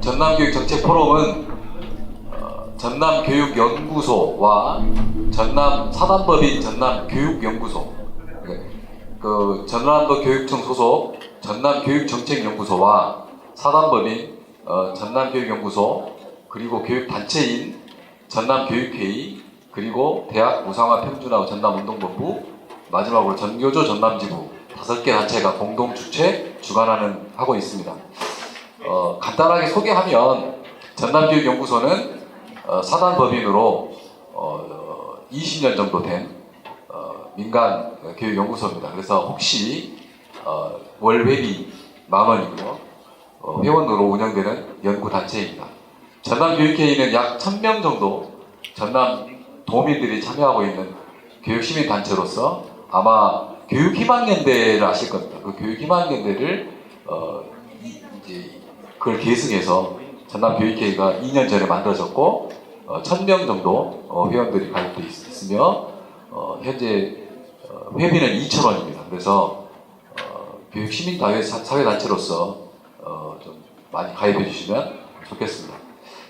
전남교육정책포럼은 전남교육연구소와 전남사단법인 전남교육연구소, 그 전남도 교육청 소속 전남교육정책연구소와 사단법인 전남교육연구소, 그리고 교육단체인 전남교육회의, 그리고 대학 무상화 평준화 전남운동본부, 마지막으로 전교조 전남지부 5개 단체가 공동 주최 주관하는 하고 있습니다. 간단하게 소개하면 전남교육연구소는 사단법인으로 20년 정도 된 민간 교육연구소입니다. 그래서 혹시 월회비 10,000원이고요. 회원으로 운영되는 연구단체입니다. 전남교육회의는 약 1,000명 정도 전남 도민들이 참여하고 있는 교육시민단체로서 아마 교육희망연대를 아실 겁니다. 그 교육희망연대를 이제 그걸 계승해서 전남교육회의가 2년 전에 만들어졌고 1,000명 정도 회원들이 가입되어 있으며 현재 회비는 2,000원입니다. 그래서 교육시민사회단체로서 좀 많이 가입해 주시면 좋겠습니다.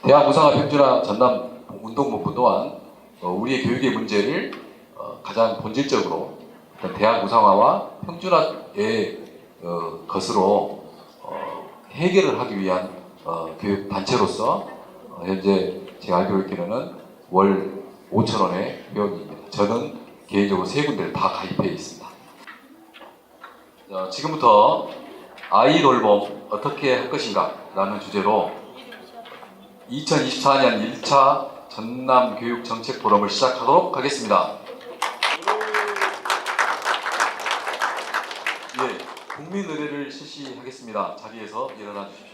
대학 무상화 평준화 전남운동본부 또한 우리의 교육의 문제를 가장 본질적으로 대학 무상화와 평준화의 것으로 해결을 하기 위한 교육단체로서 현재 제가 알고 있기로는 월 5,000원의 회원입니다. 저는 개인적으로 3군데를 다 가입해 있습니다. 지금부터 아이 돌봄 어떻게 할 것인가 라는 주제로 2024년 1차 전남교육정책포럼을 시작하도록 하겠습니다. 예, 국민의례를 실시하겠습니다. 자리에서 일어나 주십시오.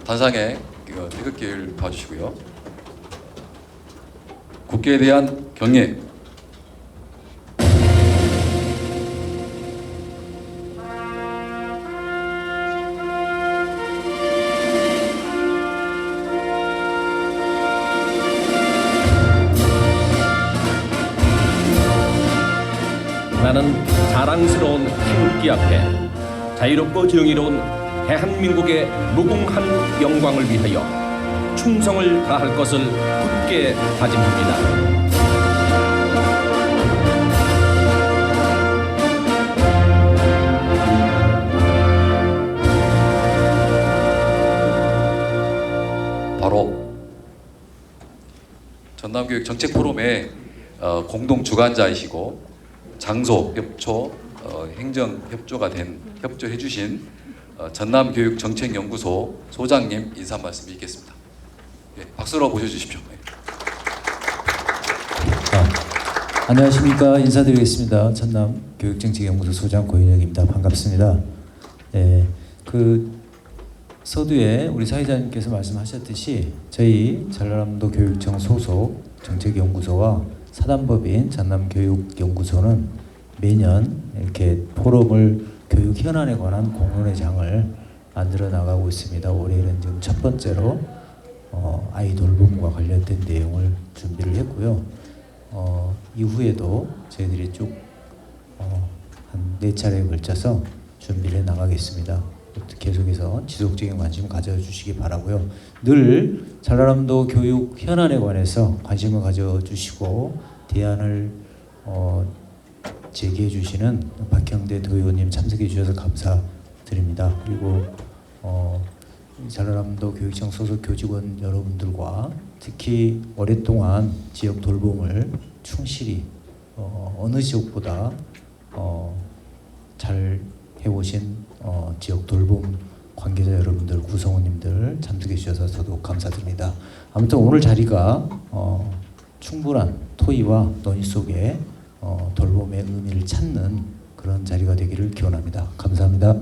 단상에 태극기를 봐주시고요. 국회에 대한 경례. 나는 자랑스러운 태극기 앞에 자유롭고 정의로운 대한민국의 무궁한 영광을 위하여 충성을 다할 것을 굳게 다짐합니다. 바로 전남교육정책포럼의 공동 주관자이시고 장소 협조, 행정 협조가 된 협조해 주신 전남교육정책연구소 소장님 인사 말씀 있겠습니다. 예, 박수로 모셔주십시오. 안녕하십니까. 인사드리겠습니다. 전남교육정책연구소 소장 고인혁입니다. 반갑습니다. 그 서두에 우리 사회자님께서 말씀하셨듯이 저희 전라남도 교육청 소속 정책연구소와 사단법인 전남교육연구소는 매년 이렇게 포럼을 교육 현안에 관한 공론회장을 만들어 나가고 있습니다. 올해는 지금 첫 번째로 아이 돌봄과 관련된 내용을 준비를 했고요. 이후에도 저희들이 쭉 한 4차례에 걸쳐서 준비를 해 나가겠습니다. 계속해서 지속적인 관심 가져주시기 바라고요. 늘 전라남도 교육 현안에 관해서 관심을 가져주시고 대안을 제기해 주시는 박형대 도의원님 참석해 주셔서 감사드립니다. 그리고 전라남도 교육청 소속 교직원 여러분들과 특히 오랫동안 지역 돌봄을 충실히 어느 지역보다 잘 해오신 지역 돌봄 관계자 여러분들, 구성원님들 참석해 주셔서 저도 감사드립니다. 아무튼 오늘 자리가 충분한 토의와 논의 속에 돌봄의 의미를 찾는 그런 자리가 되기를 기원합니다. 감사합니다.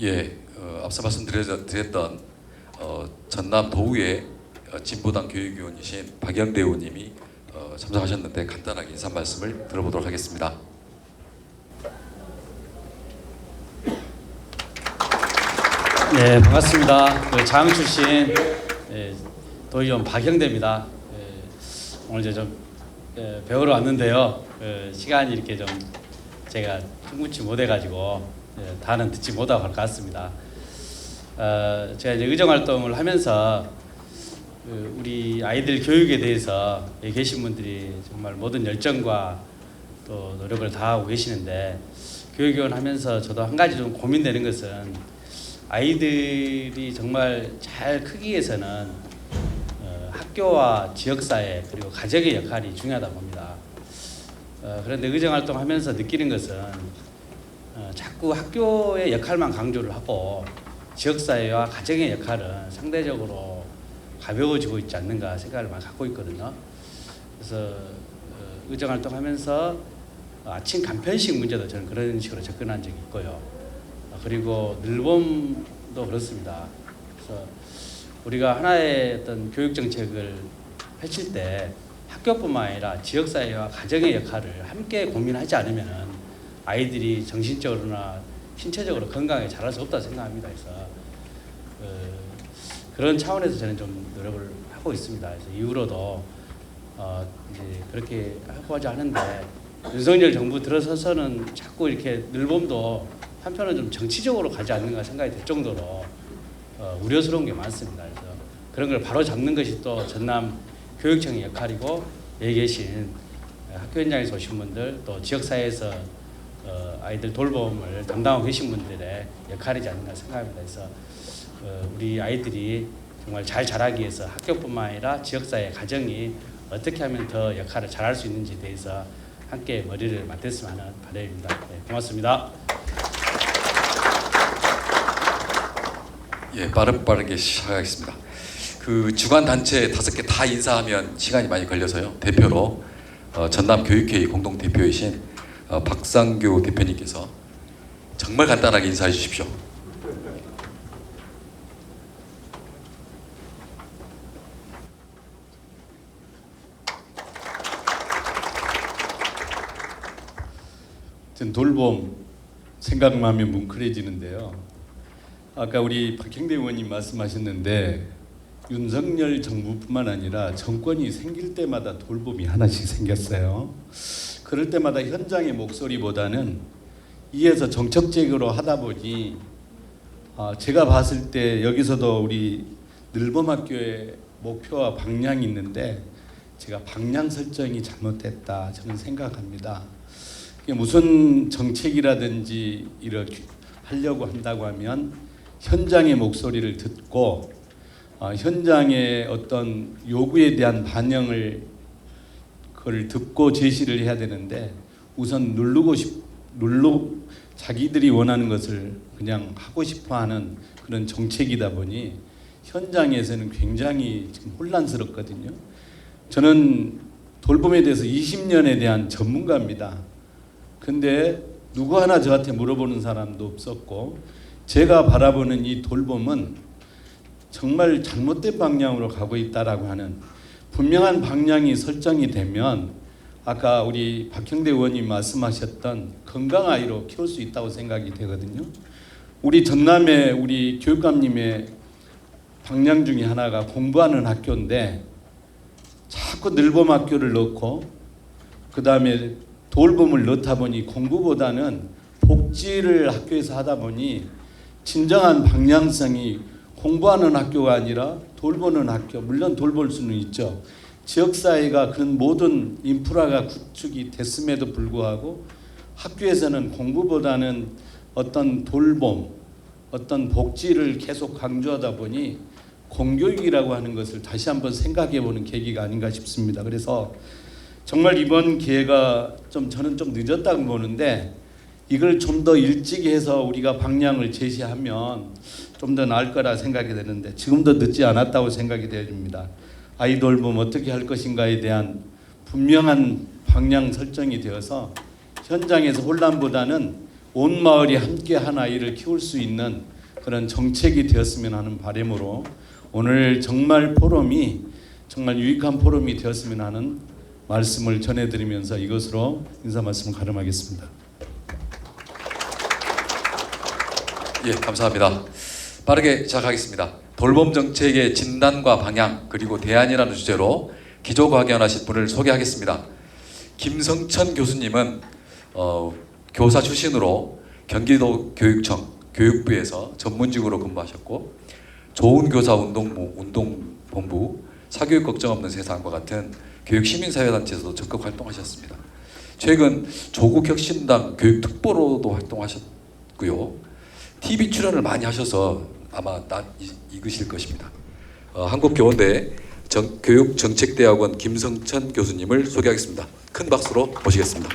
예, 앞서 말씀드렸던 전남 도의회 진보당 교육위원이신 박영대 의원님이 참석하셨는데 간단하게 인사 말씀을 들어보도록 하겠습니다. 네, 반갑습니다. 장 출신 도의원 박형대입니다. 오늘 좀 배우러 왔는데요. 시간이 이렇게 좀 제가 충분치 못해가지고 다는 듣지 못하고 갈 것 같습니다. 제가 이제 의정 활동을 하면서 우리 아이들 교육에 대해서 여기 계신 분들이 정말 모든 열정과 또 노력을 다하고 계시는데 교육위원 하면서 저도 한 가지 좀 고민되는 것은 아이들이 정말 잘 크기 위해서는 학교와 지역사회 그리고 가정의 역할이 중요하다 봅니다. 그런데 의정활동 하면서 느끼는 것은 자꾸 학교의 역할만 강조를 하고 지역사회와 가정의 역할은 상대적으로 가벼워지고 있지 않는가 생각을 많이 갖고 있거든요. 그래서 의정활동 하면서 아침 간편식 문제도 저는 그런 식으로 접근한 적이 있고요. 그리고 늘봄도 그렇습니다. 그래서 우리가 하나의 어떤 교육 정책을 펼칠 때 학교뿐만 아니라 지역사회와 가정의 역할을 함께 고민하지 않으면 아이들이 정신적으로나 신체적으로 건강하게 자랄 수 없다고 생각합니다. 그래서 그런 차원에서 저는 좀 노력을 하고 있습니다. 그래서 이후로도 이제 그렇게 하고자 하는데 윤석열 정부 들어서서는 자꾸 이렇게 늘봄도 한편은 좀 정치적으로 가지 않는가 생각이 들 정도로 우려스러운 게 많습니다. 그래서 그런 걸 바로 잡는 것이 또 전남 교육청의 역할이고 여기 계신 학교 현장에서 오신 분들 또 지역사회에서 아이들 돌봄을 담당하고 계신 분들의 역할이지 않는가 생각합니다. 그래서 우리 아이들이 정말 잘 자라기 위해서 학교뿐만 아니라 지역사회, 가정이 어떻게 하면 더 역할을 잘할 수 있는지에 대해서 함께 머리를 맞댔으면 하는 바람입니다. 네, 고맙습니다. 예, 빠르게 시작하겠습니다. 그 주관 단체 5개 다 인사하면 시간이 많이 걸려서요. 대표로 전남 교육회의 공동 대표이신 박상규 대표님께서 정말 간단하게 인사해 주십시오. 전 돌봄 생각만 하면 뭉클해지는데요. 아까 우리 박형대 의원님 말씀하셨는데 윤석열 정부뿐만 아니라 정권이 생길 때마다 돌봄이 하나씩 생겼어요. 그럴 때마다 현장의 목소리보다는 이에서 정책적으로 하다 보니 제가 봤을 때 여기서도 우리 늘봄학교의 목표와 방향이 있는데 제가 방향 설정이 잘못됐다 저는 생각합니다. 무슨 정책이라든지 이렇게 하려고 한다고 하면 현장의 목소리를 듣고 현장의 어떤 요구에 대한 반영을 그걸 듣고 제시를 해야 되는데 우선 자기들이 원하는 것을 그냥 하고 싶어하는 그런 정책이다 보니 현장에서는 굉장히 지금 혼란스럽거든요. 저는 돌봄에 대해서 20년에 대한 전문가입니다. 근데 누구 하나 저한테 물어보는 사람도 없었고 제가 바라보는 이 돌봄은 정말 잘못된 방향으로 가고 있다라고 하는 분명한 방향이 설정이 되면 아까 우리 박형대 의원님 말씀하셨던 건강 아이로 키울 수 있다고 생각이 되거든요. 우리 전남의 우리 교육감님의 방향 중에 하나가 공부하는 학교인데 자꾸 늘봄 학교를 넣고 그 다음에 돌봄을 넣다 보니 공부보다는 복지를 학교에서 하다 보니 진정한 방향성이 공부하는 학교가 아니라 돌보는 학교, 물론 돌볼 수는 있죠. 지역사회가 그런 모든 인프라가 구축이 됐음에도 불구하고 학교에서는 공부보다는 어떤 돌봄, 어떤 복지를 계속 강조하다 보니 공교육이라고 하는 것을 다시 한번 생각해 보는 계기가 아닌가 싶습니다. 그래서 정말 이번 기회가 저는 좀 늦었다고 보는데 이걸 좀 더 일찍 해서 우리가 방향을 제시하면 좀 더 나을 거라 생각이 되는데 지금도 늦지 않았다고 생각이 되어집니다. 아이 돌봄 어떻게 할 것인가에 대한 분명한 방향 설정이 되어서 현장에서 혼란보다는 온 마을이 함께 한 아이를 키울 수 있는 그런 정책이 되었으면 하는 바람으로 오늘 정말 포럼이 정말 유익한 포럼이 되었으면 하는 말씀을 전해드리면서 이것으로 인사 말씀을 가름하겠습니다. 예, 감사합니다. 빠르게 시작하겠습니다. 돌봄 정책의 진단과 방향 그리고 대안이라는 주제로 기조과견하실 분을 소개하겠습니다. 김성천 교수님은 교사 출신으로 경기도 교육청 교육부에서 전문직으로 근무하셨고 좋은 교사 운동본부 사교육 걱정 없는 세상과 같은 교육 시민사회단체에서도 적극 활동하셨습니다. 최근 조국혁신당 교육특보로도 활동하셨고요. TV 출연을 많이 하셔서 아마 익으실 것입니다. 한국교원대 교육정책대학원 김성천 교수님을 소개하겠습니다. 큰 박수로 모시겠습니다.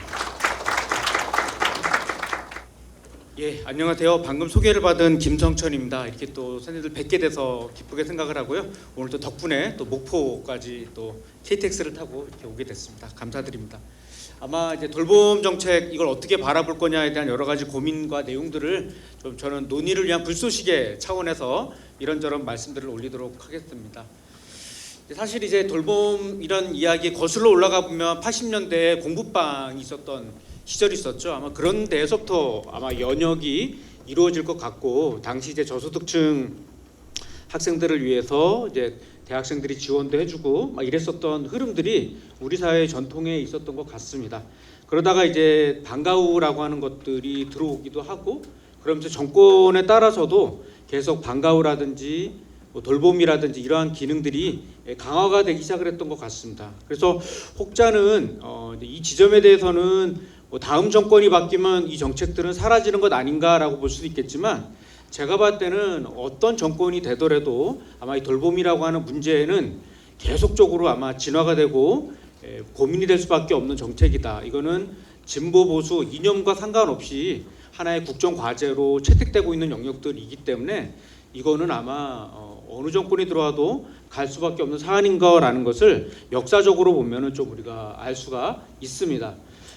예, 안녕하세요. 방금 소개를 받은 김성천입니다. 이렇게 또 선생님들 뵙게 돼서 기쁘게 생각을 하고요. 오늘 또 덕분에 또 목포까지 또 KTX를 타고 이렇게 오게 됐습니다. 감사드립니다. 아마 이제 돌봄 정책 이걸 어떻게 바라볼 거냐에 대한 여러 가지 고민과 내용들을 좀 저는 논의를 위한 불쏘시개 차원에서 이런저런 말씀들을 올리도록 하겠습니다. 사실 이제 돌봄 이런 이야기 거슬러 올라가 보면 80년대에 공부방이 있었던 시절이 있었죠. 아마 그런 데에서부터 아마 연역이 이루어질 것 같고, 당시 이제 저소득층 학생들을 위해서 이제 대학생들이 지원도 해주고 막 이랬었던 흐름들이 우리 사회 전통에 있었던 것 같습니다. 그러다가 이제 방과후라고 하는 것들이 들어오기도 하고, 그러면서 정권에 따라서도 계속 방과후라든지 뭐 돌봄이라든지 이러한 기능들이 강화가 되기 시작을 했던 것 같습니다. 그래서 혹자는 이 지점에 대해서는 뭐 다음 정권이 바뀌면 이 정책들은 사라지는 것 아닌가라고 볼 수도 있겠지만, 제가 봤을 때는 어떤 정권이 되더라도 아마 이 돌봄이라고 하는 문제는 계속적으로 아마 진화가 되고 고민이 될 수밖에 없는 정책이다. 이거는 진보 보수 이념과 상관없이 하나의 국정 과제로 채택되고 있는 영역들이기 때문에 이거는 아마 어느 정권이 들어와도 갈 수밖에 없는 사안인 거라는 것을 역사적으로 보면은 좀 우리가 알 수가 있습니다.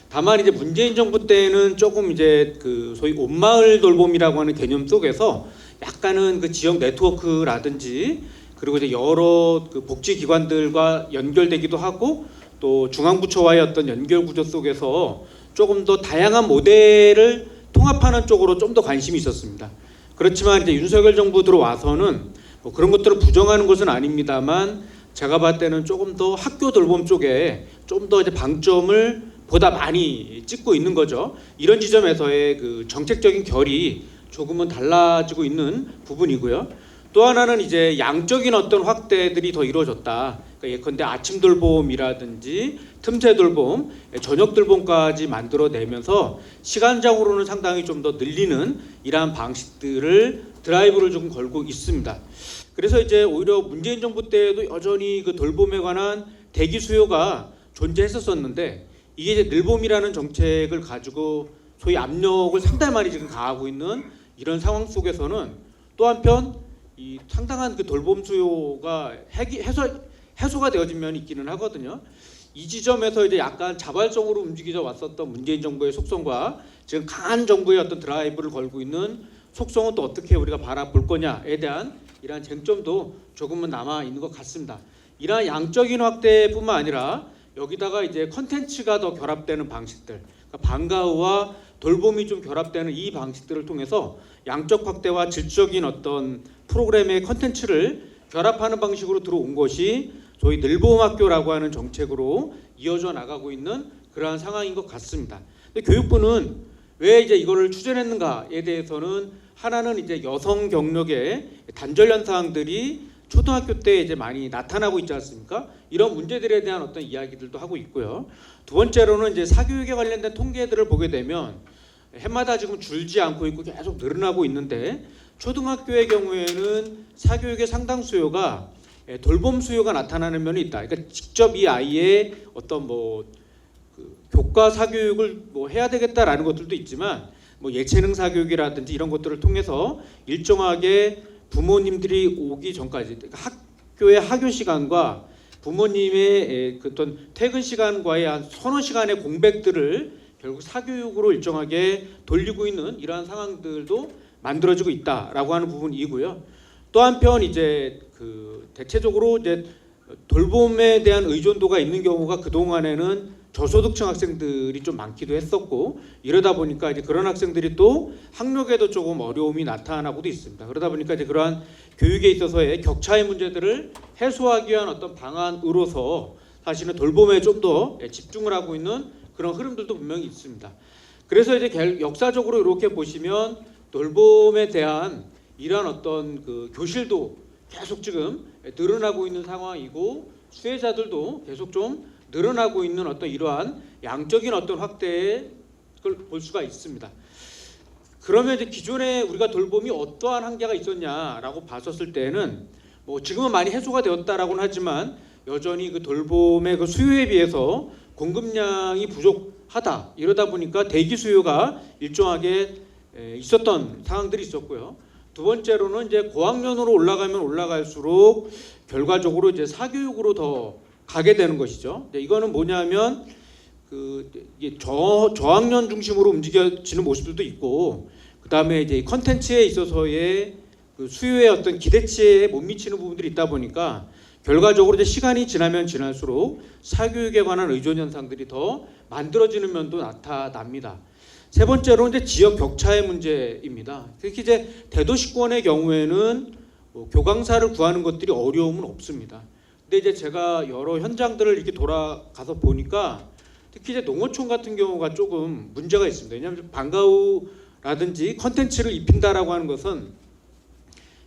다만 이제 문재인 정부 때는 조금 이제 그 소위 온마을 돌봄이라고 하는 개념 속에서 약간은 그 지역 네트워크라든지 그리고 이제 여러 그 복지기관들과 연결되기도 하고, 또 중앙부처와의 어떤 연결 구조 속에서 조금 더 다양한 모델을 통합하는 쪽으로 좀 더 관심이 있었습니다. 그렇지만 이제 윤석열 정부 들어와서는 뭐 그런 것들을 부정하는 것은 아닙니다만, 제가 봤을 때는 조금 더 학교 돌봄 쪽에 좀 더 이제 방점을 보다 많이 찍고 있는 거죠. 이런 지점에서의 그 정책적인 결이 조금은 달라지고 있는 부분이고요. 또 하나는 이제 양적인 어떤 확대들이 더 이루어졌다. 그러니까 예컨대 아침 돌봄이라든지 틈새 돌봄, 저녁 돌봄까지 만들어내면서 시간적으로는 상당히 좀 더 늘리는 이러한 방식들을 드라이브를 좀 걸고 있습니다. 그래서 이제 오히려 문재인 정부 때에도 여전히 그 돌봄에 관한 대기 수요가 존재했었는데, 이게 이제 늘봄이라는 정책을 가지고 소위 압력을 상당히 많이 지금 가하고 있는 이런 상황 속에서는 또 한편 이 상당한 그 돌봄 수요가 해소가 되어진 면이 있기는 하거든요. 이 지점에서 이제 약간 자발적으로 움직이져 왔었던 문재인 정부의 속성과 지금 강한 정부의 어떤 드라이브를 걸고 있는 속성은 또 어떻게 우리가 바라볼 거냐에 대한 이러한 쟁점도 조금은 남아 있는 것 같습니다. 이러한 양적인 확대뿐만 아니라 여기다가 이제 컨텐츠가 더 결합되는 방식들, 그러니까 방과후와 돌봄이 좀 결합되는 이 방식들을 통해서 양적 확대와 질적인 어떤 프로그램의 컨텐츠를 결합하는 방식으로 들어온 것이 소위 늘봄학교라고 하는 정책으로 이어져 나가고 있는 그러한 상황인 것 같습니다. 근데 교육부는 왜 이제 이거를 추진했는가에 대해서는 하나는 이제 여성 경력의 단절 현상들이 초등학교 때 이제 많이 나타나고 있지 않습니까? 이런 문제들에 대한 어떤 이야기들도 하고 있고요. 두 번째로는 이제 사교육에 관련된 통계들을 보게 되면 해마다 지금 줄지 않고 있고 계속 늘어나고 있는데, 초등학교의 경우에는 사교육의 상당 수요가 돌봄 수요가 나타나는 면이 있다. 그러니까 직접 이 아이의 어떤 뭐 그 교과 사교육을 뭐 해야 되겠다라는 것들도 있지만, 뭐 예체능 사교육이라든지 이런 것들을 통해서 일정하게 부모님들이 오기 전까지, 그러니까 학교의 학교 시간과 부모님의 그 어떤 퇴근 시간과의 한 서너 시간의 공백들을 결국 사교육으로 일정하게 돌리고 있는 이러한 상황들도 만들어지고 있다라고 하는 부분이고요. 또 한편 이제 그 대체적으로 이제 돌봄에 대한 의존도가 있는 경우가 그 동안에는 저소득층 학생들이 좀 많기도 했었고, 이러다 보니까 이제 그런 학생들이 또 학력에도 조금 어려움이 나타나고도 있습니다. 그러다 보니까 이제 그러한 교육에 있어서의 격차의 문제들을 해소하기 위한 어떤 방안으로서 사실은 돌봄에 좀 더 집중을 하고 있는 그런 흐름들도 분명히 있습니다. 그래서 이제 역사적으로 이렇게 보시면 돌봄에 대한 이러한 어떤 그 교실도 계속 지금 늘어나고 있는 상황이고 수혜자들도 계속 좀 늘어나고 있는 어떤 이러한 양적인 어떤 확대의 걸 볼 수가 있습니다. 그러면 이제 기존에 우리가 돌봄이 어떠한 한계가 있었냐라고 봤었을 때는 뭐 지금은 많이 해소가 되었다라고는 하지만 여전히 그 돌봄의 그 수요에 비해서 공급량이 부족하다. 이러다 보니까 대기 수요가 일정하게 있었던 상황들이 있었고요. 두 번째로는 이제 고학년으로 올라가면 올라갈수록 결과적으로 이제 사교육으로 더 가게 되는 것이죠. 이거는 뭐냐면 그 저학년 중심으로 움직여지는 모습들도 있고, 그 다음에 이제 컨텐츠에 있어서의 그 수요의 어떤 기대치에 못 미치는 부분들이 있다 보니까 결과적으로 이제 시간이 지나면 지날수록 사교육에 관한 의존 현상들이 더 만들어지는 면도 나타납니다. 세 번째로는 이제 지역 격차의 문제입니다. 특히 이제 대도시권의 경우에는 교강사를 구하는 것들이 어려움은 없습니다. 근데 이제 제가 여러 현장들을 이렇게 돌아가서 보니까 특히 이제 농어촌 같은 경우가 조금 문제가 있습니다. 왜냐하면 방과후라든지 컨텐츠를 입힌다라고 하는 것은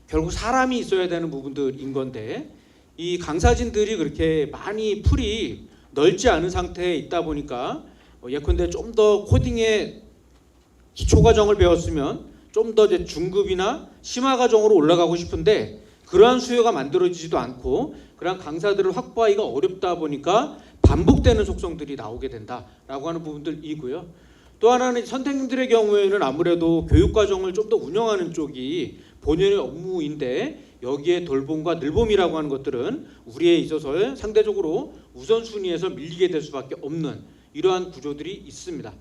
결국 사람이 있어야 되는 부분들인 건데, 이 강사진들이 그렇게 많이 풀이 넓지 않은 상태에 있다 보니까 예컨대 좀 더 코딩의 기초 과정을 배웠으면 좀 더 이제 중급이나 심화 과정으로 올라가고 싶은데 그러한 수요가 만들어지지도 않고 그러한 강사들을 확보하기가 어렵다 보니까 반복되는 속성들이 나오게 된다라고 하는 부분들이고요. 또 하나는 선생님들의 경우에는 아무래도 교육 과정을 좀 더 운영하는 쪽이 본연의 업무인데 여기에 돌봄과 늘봄이라고 하는 것들은 우리에 있어서 상대적으로 우선순위에서 밀리게 될 수밖에 없는 이러한 구조들이 있습니다.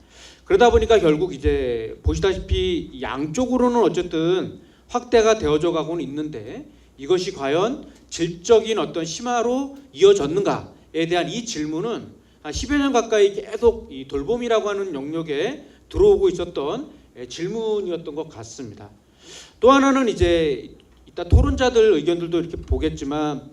그러다 보니까 결국 이제 보시다시피 양쪽으로는 어쨌든 확대가 되어져 가고는 있는데 이것이 과연 질적인 어떤 심화로 이어졌는가에 대한 이 질문은 한 10여 년 가까이 계속 이 돌봄이라고 하는 영역에 들어오고 있었던 질문이었던 것 같습니다. 또 하나는 이제 이따 토론자들 의견들도 이렇게 보겠지만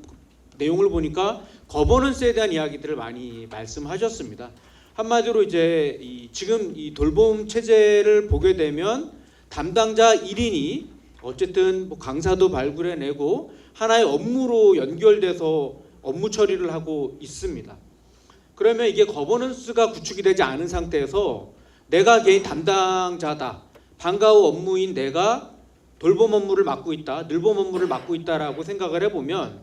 내용을 보니까 거버넌스에 대한 이야기들을 많이 말씀하셨습니다. 한마디로 이제 지금 이 돌봄 체제를 보게 되면 담당자 1인이 어쨌든 뭐 강사도 발굴해내고 하나의 업무로 연결돼서 업무 처리를 하고 있습니다. 그러면 이게 거버넌스가 구축이 되지 않은 상태에서 내가 개인 담당자다, 방과후 업무인 내가 돌봄 업무를 맡고 있다, 늘봄 업무를 맡고 있다라고 생각을 해보면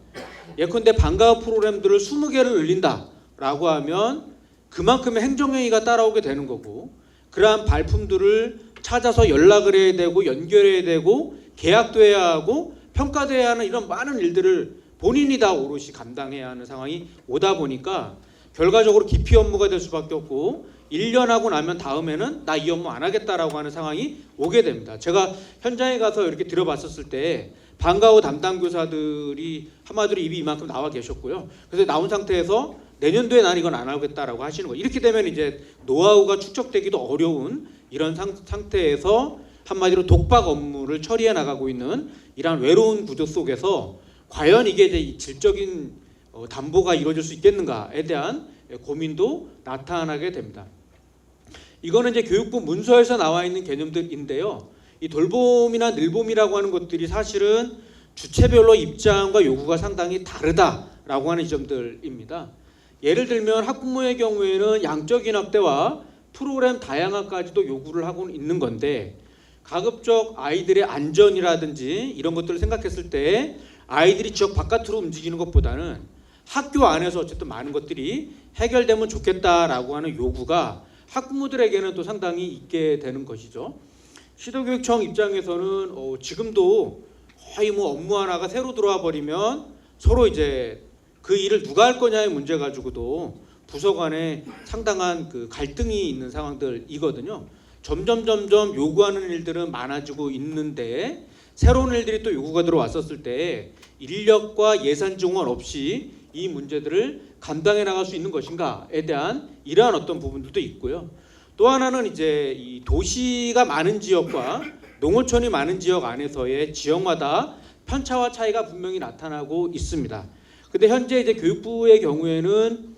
예컨대 방과후 프로그램들을 20개를 늘린다라고 하면 그만큼의 행정행위가 따라오게 되는 거고, 그러한 발품들을 찾아서 연락을 해야 되고 연결해야 되고 계약도 해야 하고 평가도 해야 하는 이런 많은 일들을 본인이 다 오롯이 감당해야 하는 상황이 오다 보니까 결과적으로 기피 업무가 될 수밖에 없고 1년 하고 나면 다음에는 나 이 업무 안 하겠다라고 하는 상황이 오게 됩니다. 제가 현장에 가서 이렇게 들어봤었을 때 방과후 담당 교사들이 한마디로 입이 이만큼 나와 계셨고요. 그래서 나온 상태에서 내년도에 난 이건 안 하겠다라고 하시는 거예요. 이렇게 되면 이제 노하우가 축적되기도 어려운 이런 상태에서 한마디로 독박 업무를 처리해 나가고 있는 이러한 외로운 구조 속에서 과연 이게 이제 질적인 담보가 이루어질 수 있겠는가에 대한 고민도 나타나게 됩니다. 이거는 이제 교육부 문서에서 나와 있는 개념들인데요. 이 돌봄이나 늘봄이라고 하는 것들이 사실은 주체별로 입장과 요구가 상당히 다르다라고 하는 지점들입니다. 예를 들면 학부모의 경우에는 양적인 확대와 프로그램 다양화까지도 요구를 하고 있는 건데 가급적 아이들의 안전이라든지 이런 것들을 생각했을 때 아이들이 지역 바깥으로 움직이는 것보다는 학교 안에서 어쨌든 많은 것들이 해결되면 좋겠다라고 하는 요구가 학부모들에게는 또 상당히 있게 되는 것이죠. 시도교육청 입장에서는 지금도 거의 뭐 업무 하나가 새로 들어와 버리면 서로 이제 그 일을 누가 할 거냐의 문제 가지고도 부서 간에 상당한 그 갈등이 있는 상황들이거든요. 점점 요구하는 일들은 많아지고 있는데 새로운 일들이 또 요구가 들어왔었을 때 인력과 예산 증원 없이 이 문제들을 감당해 나갈 수 있는 것인가에 대한 이러한 어떤 부분들도 있고요. 또 하나는 이제 이 도시가 많은 지역과 농어촌이 많은 지역 안에서의 지역마다 편차와 차이가 분명히 나타나고 있습니다. 근데 현재 이제 교육부의 경우에는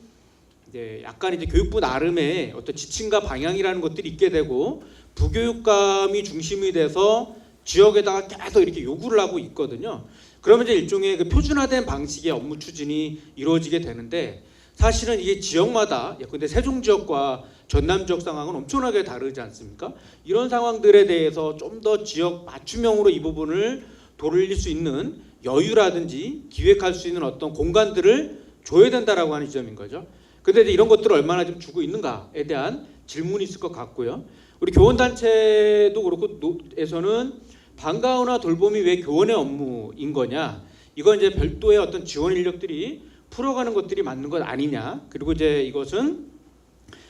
이제 약간 이제 교육부 나름의 어떤 지침과 방향이라는 것들이 있게 되고 부교육감이 중심이 돼서 지역에다가 계속 이렇게 요구를 하고 있거든요. 그러면 이제 일종의 그 표준화된 방식의 업무 추진이 이루어지게 되는데 사실은 이게 지역마다 예컨대 세종 지역과 전남 지역 상황은 엄청나게 다르지 않습니까? 이런 상황들에 대해서 좀 더 지역 맞춤형으로 이 부분을 돌릴 수 있는 여유라든지 기획할 수 있는 어떤 공간들을 줘야 된다라고 하는 지점인 거죠. 근데 이제 이런 것들을 얼마나 좀 주고 있는가에 대한 질문이 있을 것 같고요. 우리 교원단체도 그렇고 에서는 방과후나 돌봄이 왜 교원의 업무인 거냐? 이건 이제 별도의 어떤 지원 인력들이 풀어가는 것들이 맞는 것 아니냐? 그리고 이제 이것은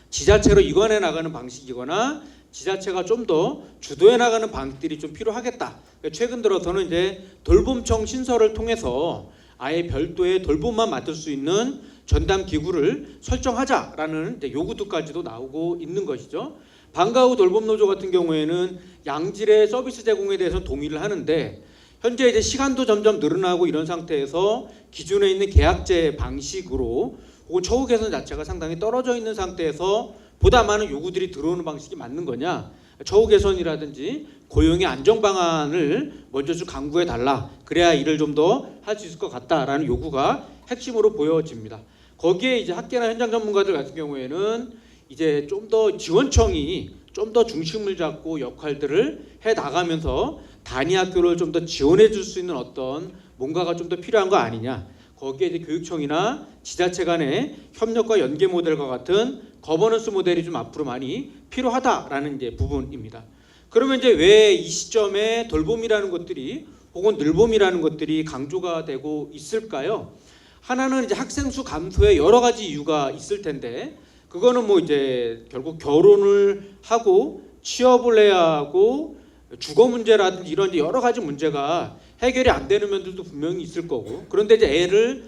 지자체로 이관해 나가는 방식이거나 지자체가 좀 더 주도해 나가는 방식들이 좀 필요하겠다. 최근 들어서는 이제 돌봄청 신설을 통해서 아예 별도의 돌봄만 맡을 수 있는 전담 기구를 설정하자라는 이제 요구도까지도 나오고 있는 것이죠. 방과후 돌봄 노조 같은 경우에는 양질의 서비스 제공에 대해서 동의를 하는데 현재 이제 시간도 점점 늘어나고 이런 상태에서 기존에 있는 계약제 방식으로 혹은 처우 개선 자체가 상당히 떨어져 있는 상태에서 보다 많은 요구들이 들어오는 방식이 맞는 거냐? 처우 개선이라든지 고용의 안정 방안을 먼저 좀 강구해 달라. 그래야 일을 좀 더 할 수 있을 것 같다라는 요구가 핵심으로 보여집니다. 거기에 이제 학계나 현장 전문가들 같은 경우에는 이제 좀 더 지원청이 좀 더 중심을 잡고 역할들을 해 나가면서 단위 학교를 좀 더 지원해 줄 수 있는 어떤 뭔가가 좀 더 필요한 거 아니냐. 거기에 이제 교육청이나 지자체 간의 협력과 연계 모델과 같은 거버넌스 모델이 좀 앞으로 많이 필요하다라는 이제 부분입니다. 그러면 이제 왜 이 시점에 돌봄이라는 것들이 혹은 늘봄이라는 것들이 강조가 되고 있을까요? 하나는 이제 학생 수 감소에 여러 가지 이유가 있을 텐데 그거는 뭐 이제 결국 결혼을 하고 취업을 해야 하고 주거 문제라든지 이런 이제 여러 가지 문제가 해결이 안 되는 면들도 분명히 있을 거고 그런데 이제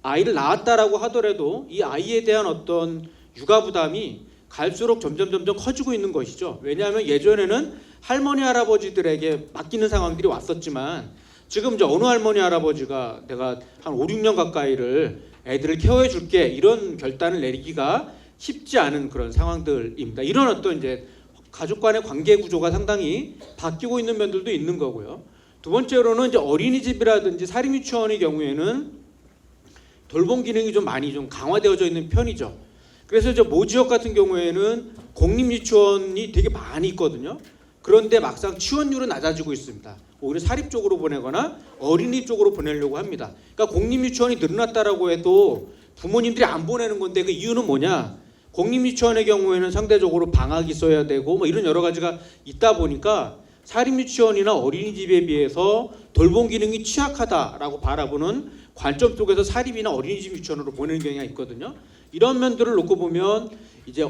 아이를 낳았다라고 하더라도 이 아이에 대한 어떤 육아 부담이 갈수록 점점 커지고 있는 것이죠. 왜냐하면 예전에는 할머니 할아버지들에게 맡기는 상황들이 왔었지만 지금 이제 어느 할머니 할아버지가 내가 한 5, 6년 가까이를 애들을 케어해 줄게 이런 결단을 내리기가 쉽지 않은 그런 상황들입니다. 이런 어떤 이제 가족 간의 관계 구조가 상당히 바뀌고 있는 면들도 있는 거고요. 두 번째로는 이제 어린이집이라든지 사립유치원의 경우에는 돌봄 기능이 좀 많이 좀 강화되어져 있는 편이죠. 그래서 이제 모 지역 같은 경우에는 공립유치원이 되게 많이 있거든요. 그런데 막상 취원율은 낮아지고 있습니다. 오히려 사립 쪽으로 보내거나 어린이 쪽으로 보내려고 합니다. 그러니까 공립유치원이 늘어났다라고 해도 부모님들이 안 보내는 건데 그 이유는 뭐냐? 공립유치원의 경우에는 상대적으로 방학이 있어야 되고 뭐 이런 여러 가지가 있다 보니까 사립유치원이나 어린이집에 비해서 돌봄 기능이 취약하다라고 바라보는 관점 속에서 사립이나 어린이집 유치원으로 보내는 경우가 있거든요. 이런 면들을 놓고 보면 이제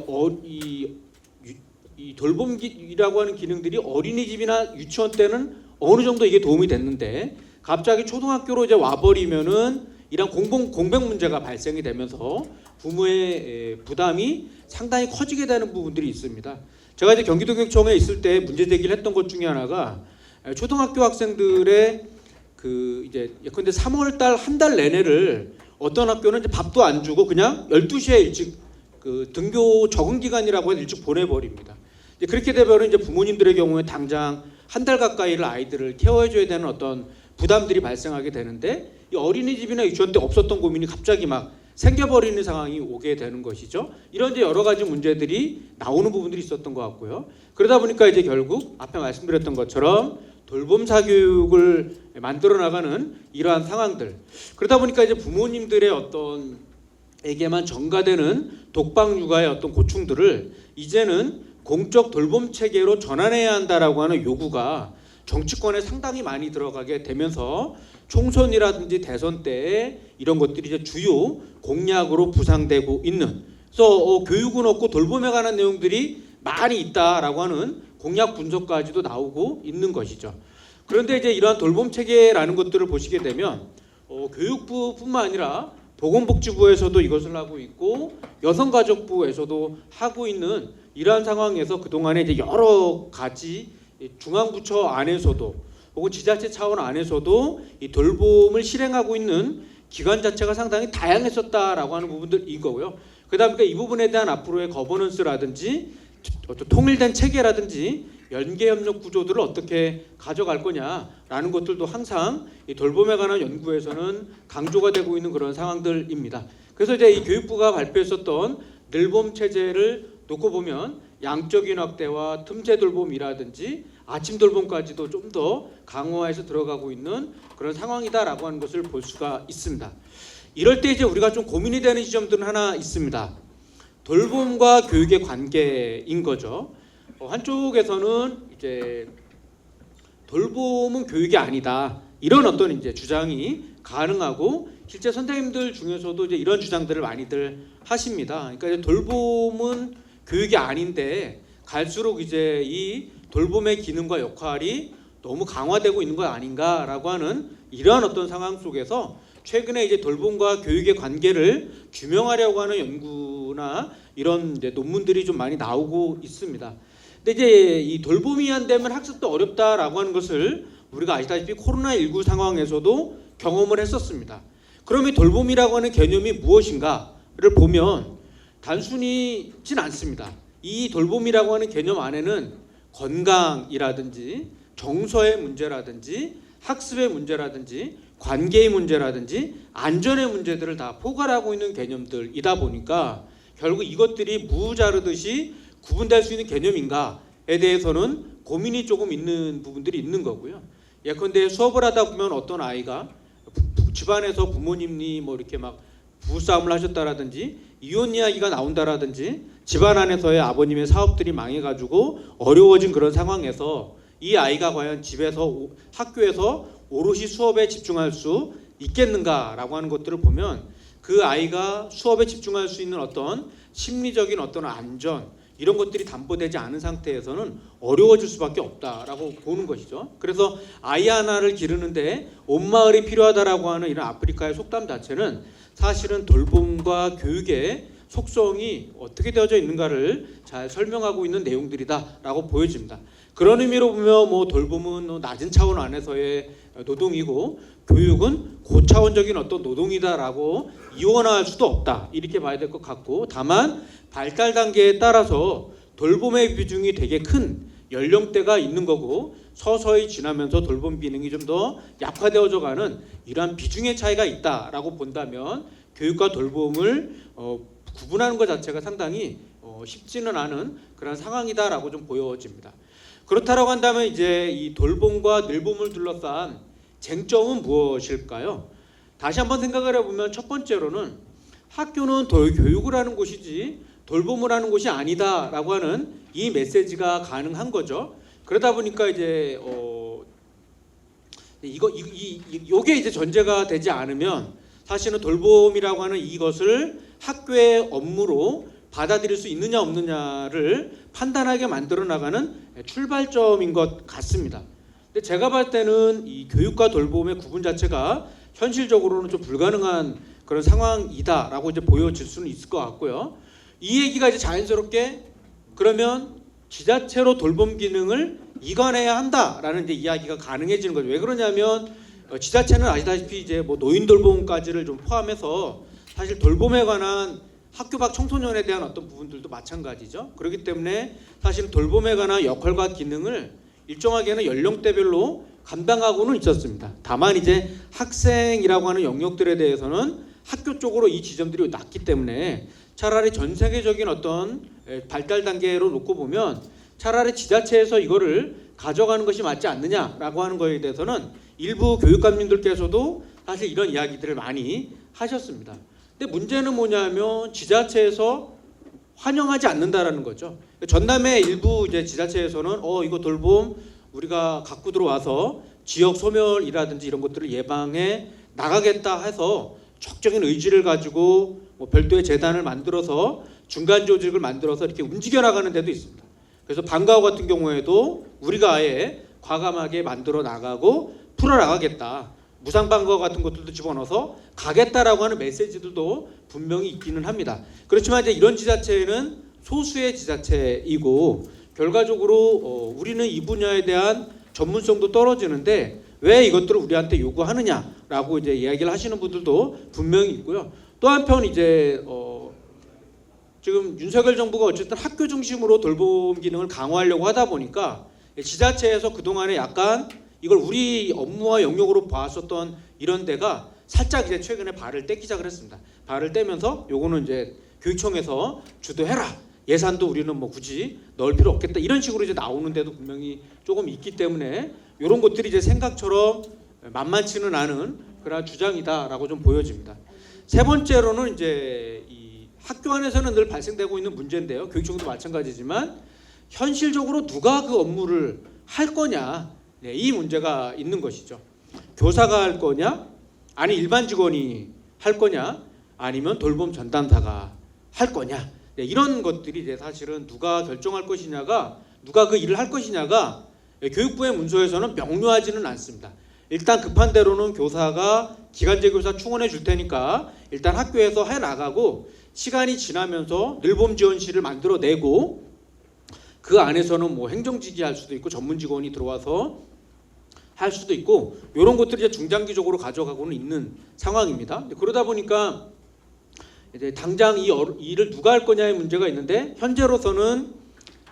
이 돌봄이라고 하는 기능들이 어린이집이나 유치원 때는 어느 정도 이게 도움이 됐는데 갑자기 초등학교로 이제 와버리면은 이런 공백 문제가 발생이 되면서 부모의 부담이 상당히 커지게 되는 부분들이 있습니다. 제가 이제 경기도교육청에 있을 때 문제 제기를 했던 것 중에 하나가 초등학교 학생들의 그 이제 예컨대 3월달 한 달 내내를 어떤 학교는 이제 밥도 안 주고 그냥 12시에 일찍 그 등교 적응 기간이라고 해서 일찍 보내버립니다. 이제 그렇게 되면 이제 부모님들의 경우에 당장 한 달 가까이를 아이들을 케어해줘야 되는 어떤 부담들이 발생하게 되는데 이 어린이집이나 유치원 때 없었던 고민이 갑자기 막 생겨버리는 상황이 오게 되는 것이죠. 이런 이제 여러 가지 문제들이 나오는 부분들이 있었던 것 같고요. 그러다 보니까 이제 결국 앞에 말씀드렸던 것처럼 돌봄 사교육을 만들어 나가는 이러한 상황들. 그러다 보니까 이제 부모님들의 어떤 에게만 전가되는 독방 육아의 어떤 고충들을 이제는 공적 돌봄 체계로 전환해야 한다라고 하는 요구가 정치권에 상당히 많이 들어가게 되면서 총선이라든지 대선 때에 이런 것들이 이제 주요 공약으로 부상되고 있는. 그래서 교육은 없고 돌봄에 관한 내용들이 많이 있다라고 하는 공약 분석까지도 나오고 있는 것이죠. 그런데 이제 이러한 돌봄 체계라는 것들을 보시게 되면 교육부뿐만 아니라 보건복지부에서도 이것을 하고 있고 여성가족부에서도 하고 있는 이러한 상황에서 그동안에 이제 여러 가지 중앙부처 안에서도 혹은 지자체 차원 안에서도 이 돌봄을 실행하고 있는 기관 자체가 상당히 다양했었다라고 하는 부분들인 거고요. 그다음에 이 부분에 대한 앞으로의 거버넌스라든지 어떤 통일된 체계라든지 연계협력 구조들을 어떻게 가져갈 거냐라는 것들도 항상 이 돌봄에 관한 연구에서는 강조가 되고 있는 그런 상황들입니다. 그래서 이제 이 교육부가 발표했었던 늘봄 체제를 놓고 보면 양적인 확대와 틈새 돌봄이라든지 아침 돌봄까지도 좀 더 강화해서 들어가고 있는 그런 상황이다라고 하는 것을 볼 수가 있습니다. 이럴 때 이제 우리가 좀 고민이 되는 지점들은 하나 있습니다. 돌봄과 교육의 관계인 거죠. 한쪽에서는 이제 돌봄은 교육이 아니다 이런 어떤 이제 주장이 가능하고 실제 선생님들 중에서도 이제 이런 주장들을 많이들 하십니다. 그러니까 이제 돌봄은 교육이 아닌데 갈수록 이제 이 돌봄의 기능과 역할이 너무 강화되고 있는 거 아닌가라고 하는 이러한 어떤 상황 속에서 최근에 이제 돌봄과 교육의 관계를 규명하려고 하는 연구나 이런 이제 논문들이 좀 많이 나오고 있습니다. 근데 이제 이 돌봄이 안 되면 학습도 어렵다라고 하는 것을 우리가 아시다시피 코로나19 상황에서도 경험을 했었습니다. 그럼 이 돌봄이라고 하는 개념이 무엇인가를 보면 단순히진 않습니다. 이 돌봄이라고 하는 개념 안에는 건강이라든지 정서의 문제라든지 학습의 문제라든지 관계의 문제라든지 안전의 문제들을 다 포괄하고 있는 개념들이다 보니까 결국 이것들이 무 자르듯이 구분될 수 있는 개념인가에 대해서는 고민이 조금 있는 부분들이 있는 거고요. 예컨대 수업을 하다 보면 어떤 아이가 집안에서 부모님이 뭐 이렇게 막 부부싸움을 하셨다라든지 이혼 이야기가 나온다라든지 집안 안에서의 아버님의 사업들이 망해가지고 어려워진 그런 상황에서 이 아이가 과연 집에서 학교에서 오롯이 수업에 집중할 수 있겠는가라고 하는 것들을 보면 그 아이가 수업에 집중할 수 있는 어떤 심리적인 어떤 안전 이런 것들이 담보되지 않은 상태에서는 어려워질 수밖에 없다라고 보는 것이죠. 그래서 아이 하나를 기르는데 온 마을이 필요하다라고 하는 이런 아프리카의 속담 자체는 사실은 돌봄과 교육의 속성이 어떻게 되어져 있는가를 잘 설명하고 있는 내용들이다라고 보여집니다. 그런 의미로 보면 뭐 돌봄은 낮은 차원 안에서의 노동이고 교육은 고차원적인 어떤 노동이다라고 이원할 수도 없다 이렇게 봐야 될 것 같고, 다만 발달 단계에 따라서 돌봄의 비중이 되게 큰 연령대가 있는 거고 서서히 지나면서 돌봄 기능이 좀 더 약화되어져 가는 이러한 비중의 차이가 있다라고 본다면 교육과 돌봄을 구분하는 것 자체가 상당히 쉽지는 않은 그런 상황이다라고 좀 보여집니다. 그렇다라고 한다면 이제 이 돌봄과 늘봄을 둘러싼 쟁점은 무엇일까요? 다시 한번 생각을 해보면 첫 번째로는 학교는 교육을 하는 곳이지 돌봄을 하는 곳이 아니다라고 하는 이 메시지가 가능한 거죠. 그러다 보니까 이제 이게 이제 전제가 되지 않으면 사실은 돌봄이라고 하는 이것을 학교의 업무로 받아들일 수 있느냐 없느냐를 판단하게 만들어 나가는 출발점인 것 같습니다. 근데 제가 봤을 때는 이 교육과 돌봄의 구분 자체가 현실적으로는 좀 불가능한 그런 상황이다라고 이제 보여질 수는 있을 것 같고요. 이 얘기가 이제 자연스럽게 그러면 지자체로 돌봄 기능을 이관해야 한다라는 이제 이야기가 가능해지는 거죠. 왜 그러냐면 지자체는 아시다시피 이제 뭐 노인 돌봄까지를 좀 포함해서 사실 돌봄에 관한 학교 밖 청소년에 대한 어떤 부분들도 마찬가지죠. 그렇기 때문에 사실 돌봄에 관한 역할과 기능을 일정하게는 연령대별로 감당하고는 있었습니다. 다만 이제 학생이라고 하는 영역들에 대해서는 학교 쪽으로 이 지점들이 낮기 때문에 차라리 전 세계적인 어떤 발달 단계로 놓고 보면 차라리 지자체에서 이거를 가져가는 것이 맞지 않느냐라고 하는 것에 대해서는 일부 교육감님들께서도 사실 이런 이야기들을 많이 하셨습니다. 근데 문제는 뭐냐면 지자체에서 환영하지 않는다라는 거죠. 전남의 일부 이제 지자체에서는 이거 돌봄 우리가 갖고 들어와서 지역 소멸이라든지 이런 것들을 예방해 나가겠다 해서 적극적인 의지를 가지고 뭐 별도의 재단을 만들어서 중간 조직을 만들어서 이렇게 움직여 나가는 데도 있습니다. 그래서 방과후 같은 경우에도 우리가 아예 과감하게 만들어 나가고 풀어 나가겠다. 무상 방과후 같은 것들도 집어넣어서 가겠다라고 하는 메시지들도 분명히 있기는 합니다. 그렇지만 이제 이런 지자체는 소수의 지자체이고 결과적으로 우리는 이 분야에 대한 전문성도 떨어지는데 왜 이것들을 우리한테 요구하느냐라고 이제 이야기를 하시는 분들도 분명히 있고요. 또 한편 이제 지금 윤석열 정부가 어쨌든 학교 중심으로 돌봄 기능을 강화하려고 하다 보니까 지자체에서 그동안에 약간 이걸 우리 업무와 영역으로 봤었던 이런 데가 살짝 이제 최근에 발을 떼기 시작을 했습니다. 발을 떼면서 요거는 이제 교육청에서 주도해라. 예산도 우리는 뭐 굳이 넣을 필요 없겠다. 이런 식으로 이제 나오는 데도 분명히 조금 있기 때문에 이런 것들이 이제 생각처럼 만만치는 않은 그런 주장이다라고 좀 보여집니다. 세 번째로는 이제 이 학교 안에서는 늘 발생되고 있는 문제인데요. 교육청도 마찬가지지만 현실적으로 누가 그 업무를 할 거냐, 네, 이 문제가 있는 것이죠. 교사가 할 거냐, 아니 일반 직원이 할 거냐, 아니면 돌봄 전담사가 할 거냐, 네, 이런 것들이 이제 사실은 누가 결정할 것이냐가, 누가 그 일을 할 것이냐가 교육부의 문서에서는 명료하지는 않습니다. 일단 급한 대로는 교사가 기간제 교사 충원해 줄 테니까 일단 학교에서 해 나가고, 시간이 지나면서 늘봄 지원실을 만들어내고, 그 안에서는 뭐 행정직이 할 수도 있고 전문 직원이 들어와서 할 수도 있고, 이런 것들이 이제 중장기적으로 가져가고는 있는 상황입니다. 그러다 보니까 이제 당장 이 일을 누가 할 거냐의 문제가 있는데, 현재로서는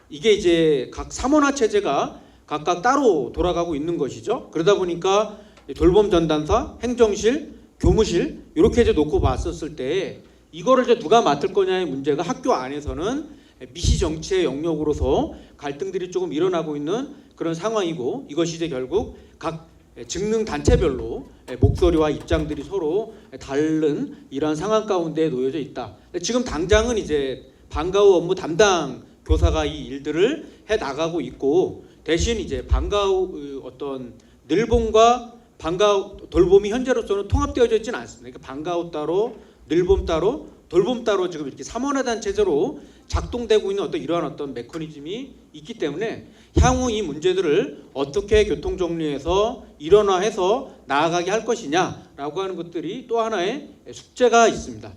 이게 이제 각 사문화 체제가 각각 따로 돌아가고 있는 것이죠. 그러다 보니까 돌봄 전담사, 행정실, 교무실 이렇게 이제 놓고 봤었을 때 이거를 이제 누가 맡을 거냐의 문제가 학교 안에서는 미시 정치의 영역으로서 갈등들이 조금 일어나고 있는 그런 상황이고, 이것이 이제 결국 각 직능 단체별로 목소리와 입장들이 서로 다른 이러한 상황 가운데 놓여져 있다. 지금 당장은 이제 방과 후 업무 담당 교사가 이 일들을 해 나가고 있고, 대신 이제 방과 후 어떤 늘봄과 방과 후 돌봄이 현재로서는 통합되어져 있지는 않습니다. 그러니까 방과 후 따로, 늘봄 따로, 돌봄 따로 지금 이렇게 삼원화단 체제로 작동되고 있는 어떤 이러한 어떤 메커니즘이 있기 때문에 향후 이 문제들을 어떻게 교통 정리해서 일원화해서 나아가게 할 것이냐라고 하는 것들이 또 하나의 숙제가 있습니다.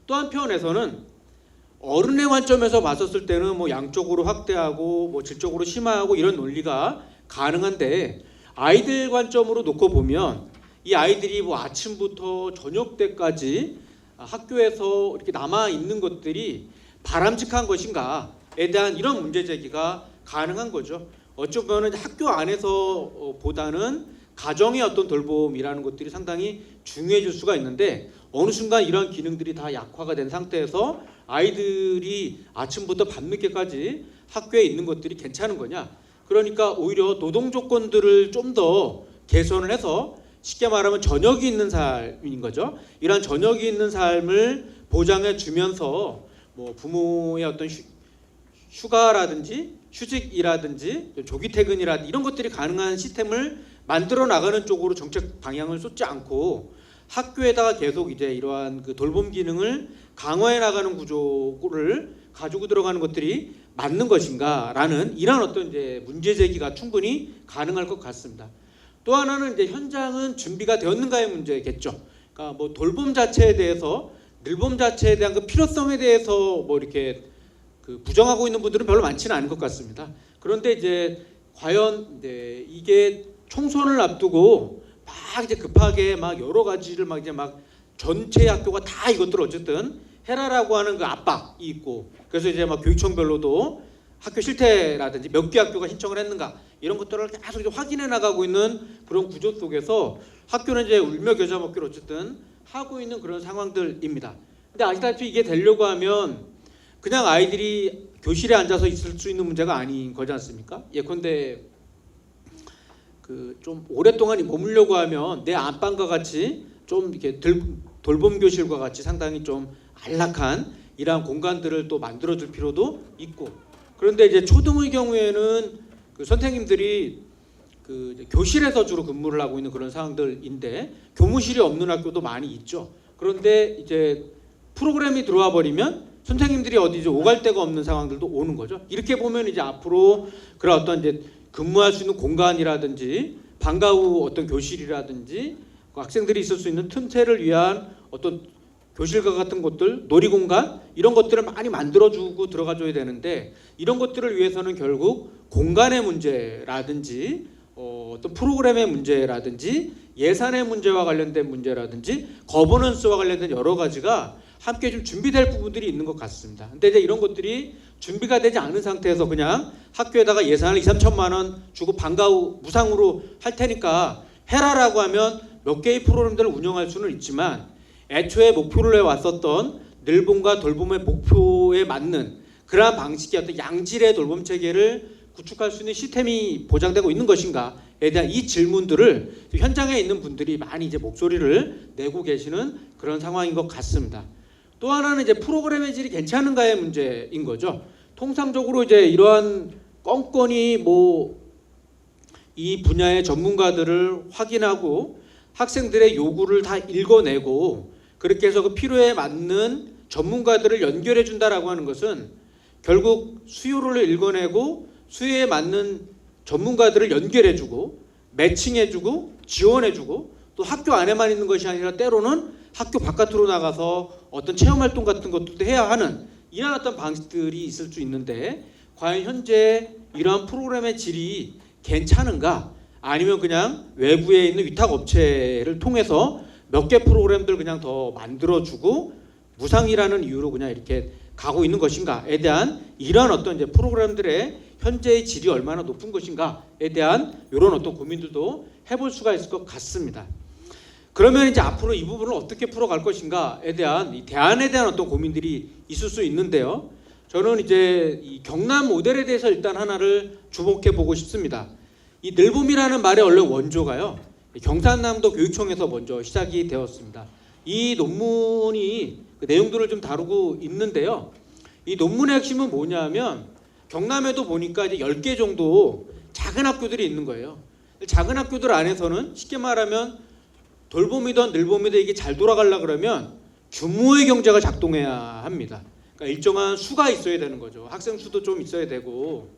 또 한편에서는 어른의 관점에서 봤었을 때는 뭐 양쪽으로 확대하고 뭐 질적으로 심화하고 이런 논리가 가능한데, 아이들 관점으로 놓고 보면 이 아이들이 뭐 아침부터 저녁 때까지 학교에서 이렇게 남아 있는 것들이 바람직한 것인가에 대한 이런 문제 제기가 가능한 거죠. 어쩌면 학교 안에서 보다는 가정의 어떤 돌봄이라는 것들이 상당히 중요해질 수가 있는데, 어느 순간 이런 기능들이 다 약화가 된 상태에서 아이들이 아침부터 밤늦게까지 학교에 있는 것들이 괜찮은 거냐? 그러니까 오히려 노동 조건들을 좀 더 개선을 해서 쉽게 말하면 저녁이 있는 삶인 거죠. 이러한 저녁이 있는 삶을 보장해 주면서 뭐 부모의 어떤 휴가라든지 휴직이라든지 조기 퇴근이라든지 이런 것들이 가능한 시스템을 만들어 나가는 쪽으로 정책 방향을 쏟지 않고, 학교에다가 계속 이제 이러한 그 돌봄 기능을 강화해 나가는 구조를 가지고 들어가는 것들이 맞는 것인가라는 이런 어떤 이제 문제 제기가 충분히 가능할 것 같습니다. 또 하나는 이제 현장은 준비가 되었는가의 문제겠죠. 그러니까 뭐 돌봄 자체에 대해서, 늘봄 자체에 대한 그 필요성에 대해서 뭐 이렇게 그 부정하고 있는 분들은 별로 많지는 않은 것 같습니다. 그런데 이제 과연 이제 이게 총선을 앞두고 막 이제 급하게 막 여러 가지를 막 이제 막 전체 학교가 다 이것들을 어쨌든 해라라고 하는 그 압박이 있고, 그래서 이제 막 교육청별로도 학교 실태라든지 몇 개 학교가 신청을 했는가 이런 것들을 계속 이제 확인해 나가고 있는 그런 구조 속에서 학교는 이제 울며 겨자 먹기를 어쨌든 하고 있는 그런 상황들입니다. 근데 아시다시피 이게 되려고 하면 그냥 아이들이 교실에 앉아서 있을 수 있는 문제가 아닌 거지 않습니까? 예컨대 그 좀 오랫동안 머물려고 하면 내 안방과 같이 좀 이렇게 돌봄 교실과 같이 상당히 좀 안락한 이러한 공간들을 또 만들어줄 필요도 있고, 그런데 이제 초등의 경우에는 그 선생님들이 그 이제 교실에서 주로 근무를 하고 있는 그런 상황들인데 교무실이 없는 학교도 많이 있죠. 그런데 이제 프로그램이 들어와 버리면 선생님들이 어디 이제 오갈 데가 없는 상황들도 오는 거죠. 이렇게 보면 이제 앞으로 그런 어떤 이제 근무할 수 있는 공간이라든지 방과 후 어떤 교실이라든지 그 학생들이 있을 수 있는 틈새를 위한 어떤 교실과 같은 것들, 놀이공간 이런 것들을 많이 만들어주고 들어가줘야 되는데, 이런 것들을 위해서는 결국 공간의 문제라든지 어떤 프로그램의 문제라든지 예산의 문제와 관련된 문제라든지 거버넌스와 관련된 여러 가지가 함께 좀 준비될 부분들이 있는 것 같습니다. 근데 이제 이런 것들이 준비가 되지 않은 상태에서 그냥 학교에다가 예산을 2, 3천만 원 주고 방과 후 무상으로 할 테니까 해라라고 하면 몇 개의 프로그램들을 운영할 수는 있지만 애초에 목표를 해왔었던 늘봄과 돌봄의 목표에 맞는 그러한 방식의 어떤 양질의 돌봄 체계를 구축할 수 있는 시스템이 보장되고 있는 것인가에 대한 이 질문들을 현장에 있는 분들이 많이 이제 목소리를 내고 계시는 그런 상황인 것 같습니다. 또 하나는 이제 프로그램의 질이 괜찮은가의 문제인 거죠. 통상적으로 이제 이러한 건건이 뭐 이 분야의 전문가들을 확인하고 학생들의 요구를 다 읽어내고 그렇게 해서 그 필요에 맞는 전문가들을 연결해 준다라고 하는 것은 결국 수요를 읽어내고 수요에 맞는 전문가들을 연결해 주고 매칭해 주고 지원해 주고 또 학교 안에만 있는 것이 아니라 때로는 학교 바깥으로 나가서 어떤 체험 활동 같은 것도 해야 하는 이러한 어떤 방식들이 있을 수 있는데 과연 현재 이러한 프로그램의 질이 괜찮은가? 아니면 그냥 외부에 있는 위탁 업체를 통해서 몇 개 프로그램들 그냥 더 만들어주고 무상이라는 이유로 그냥 이렇게 가고 있는 것인가에 대한 이러한 어떤 이제 프로그램들의 현재의 질이 얼마나 높은 것인가에 대한 이런 어떤 고민들도 해볼 수가 있을 것 같습니다. 그러면 이제 앞으로 이 부분을 어떻게 풀어갈 것인가에 대한 이 대안에 대한 어떤 고민들이 있을 수 있는데요. 저는 이제 이 경남 모델에 대해서 일단 하나를 주목해 보고 싶습니다. 이 늘봄이라는 말의 원래 원조가요. 경상남도 교육청에서 먼저 시작이 되었습니다. 이 논문이 그 내용들을 좀 다루고 있는데요. 이 논문의 핵심은 뭐냐면 경남에도 보니까 이제 10개 정도 작은 학교들이 있는 거예요. 작은 학교들 안에서는 쉽게 말하면 돌봄이든 늘봄이든 이게 잘 돌아가려 그러면 규모의 경제가 작동해야 합니다. 그러니까 일정한 수가 있어야 되는 거죠. 학생 수도 좀 있어야 되고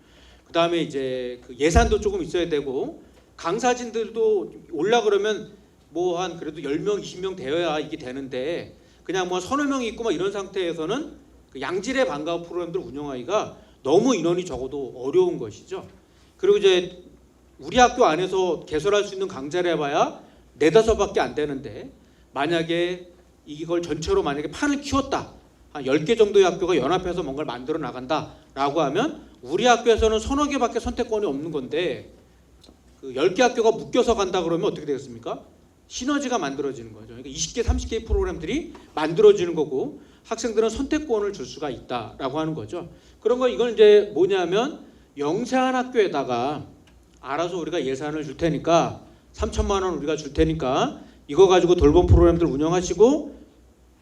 그 다음에 이제 그 예산도 조금 있어야 되고 강사진들도 올라 그러면 뭐 한 그래도 10명, 20명 되어야 이게 되는데 그냥 뭐 서너 명이 있고 막 이런 상태에서는 그 양질의 방과후 프로그램들 운영하기가 너무 인원이 적어도 어려운 것이죠. 그리고 이제 우리 학교 안에서 개설할 수 있는 강좌를 해봐야 4-5밖에 안 되는데 만약에 이걸 전체로 만약에 판을 키웠다. 한 10개 정도의 학교가 연합해서 뭔가를 만들어 나간다라고 하면 우리 학교에서는 서너 개밖에 선택권이 없는 건데 그 10개 학교가 묶여서 간다 그러면 어떻게 되겠습니까? 시너지가 만들어지는 거죠. 그러니까 20개, 30개의 프로그램들이 만들어지는 거고 학생들은 선택권을 줄 수가 있다라고 하는 거죠. 그런 거 이건 이제 뭐냐면 영세한 학교에다가 알아서 우리가 예산을 줄 테니까 3천만 원 우리가 줄 테니까 이거 가지고 돌봄 프로그램들 운영하시고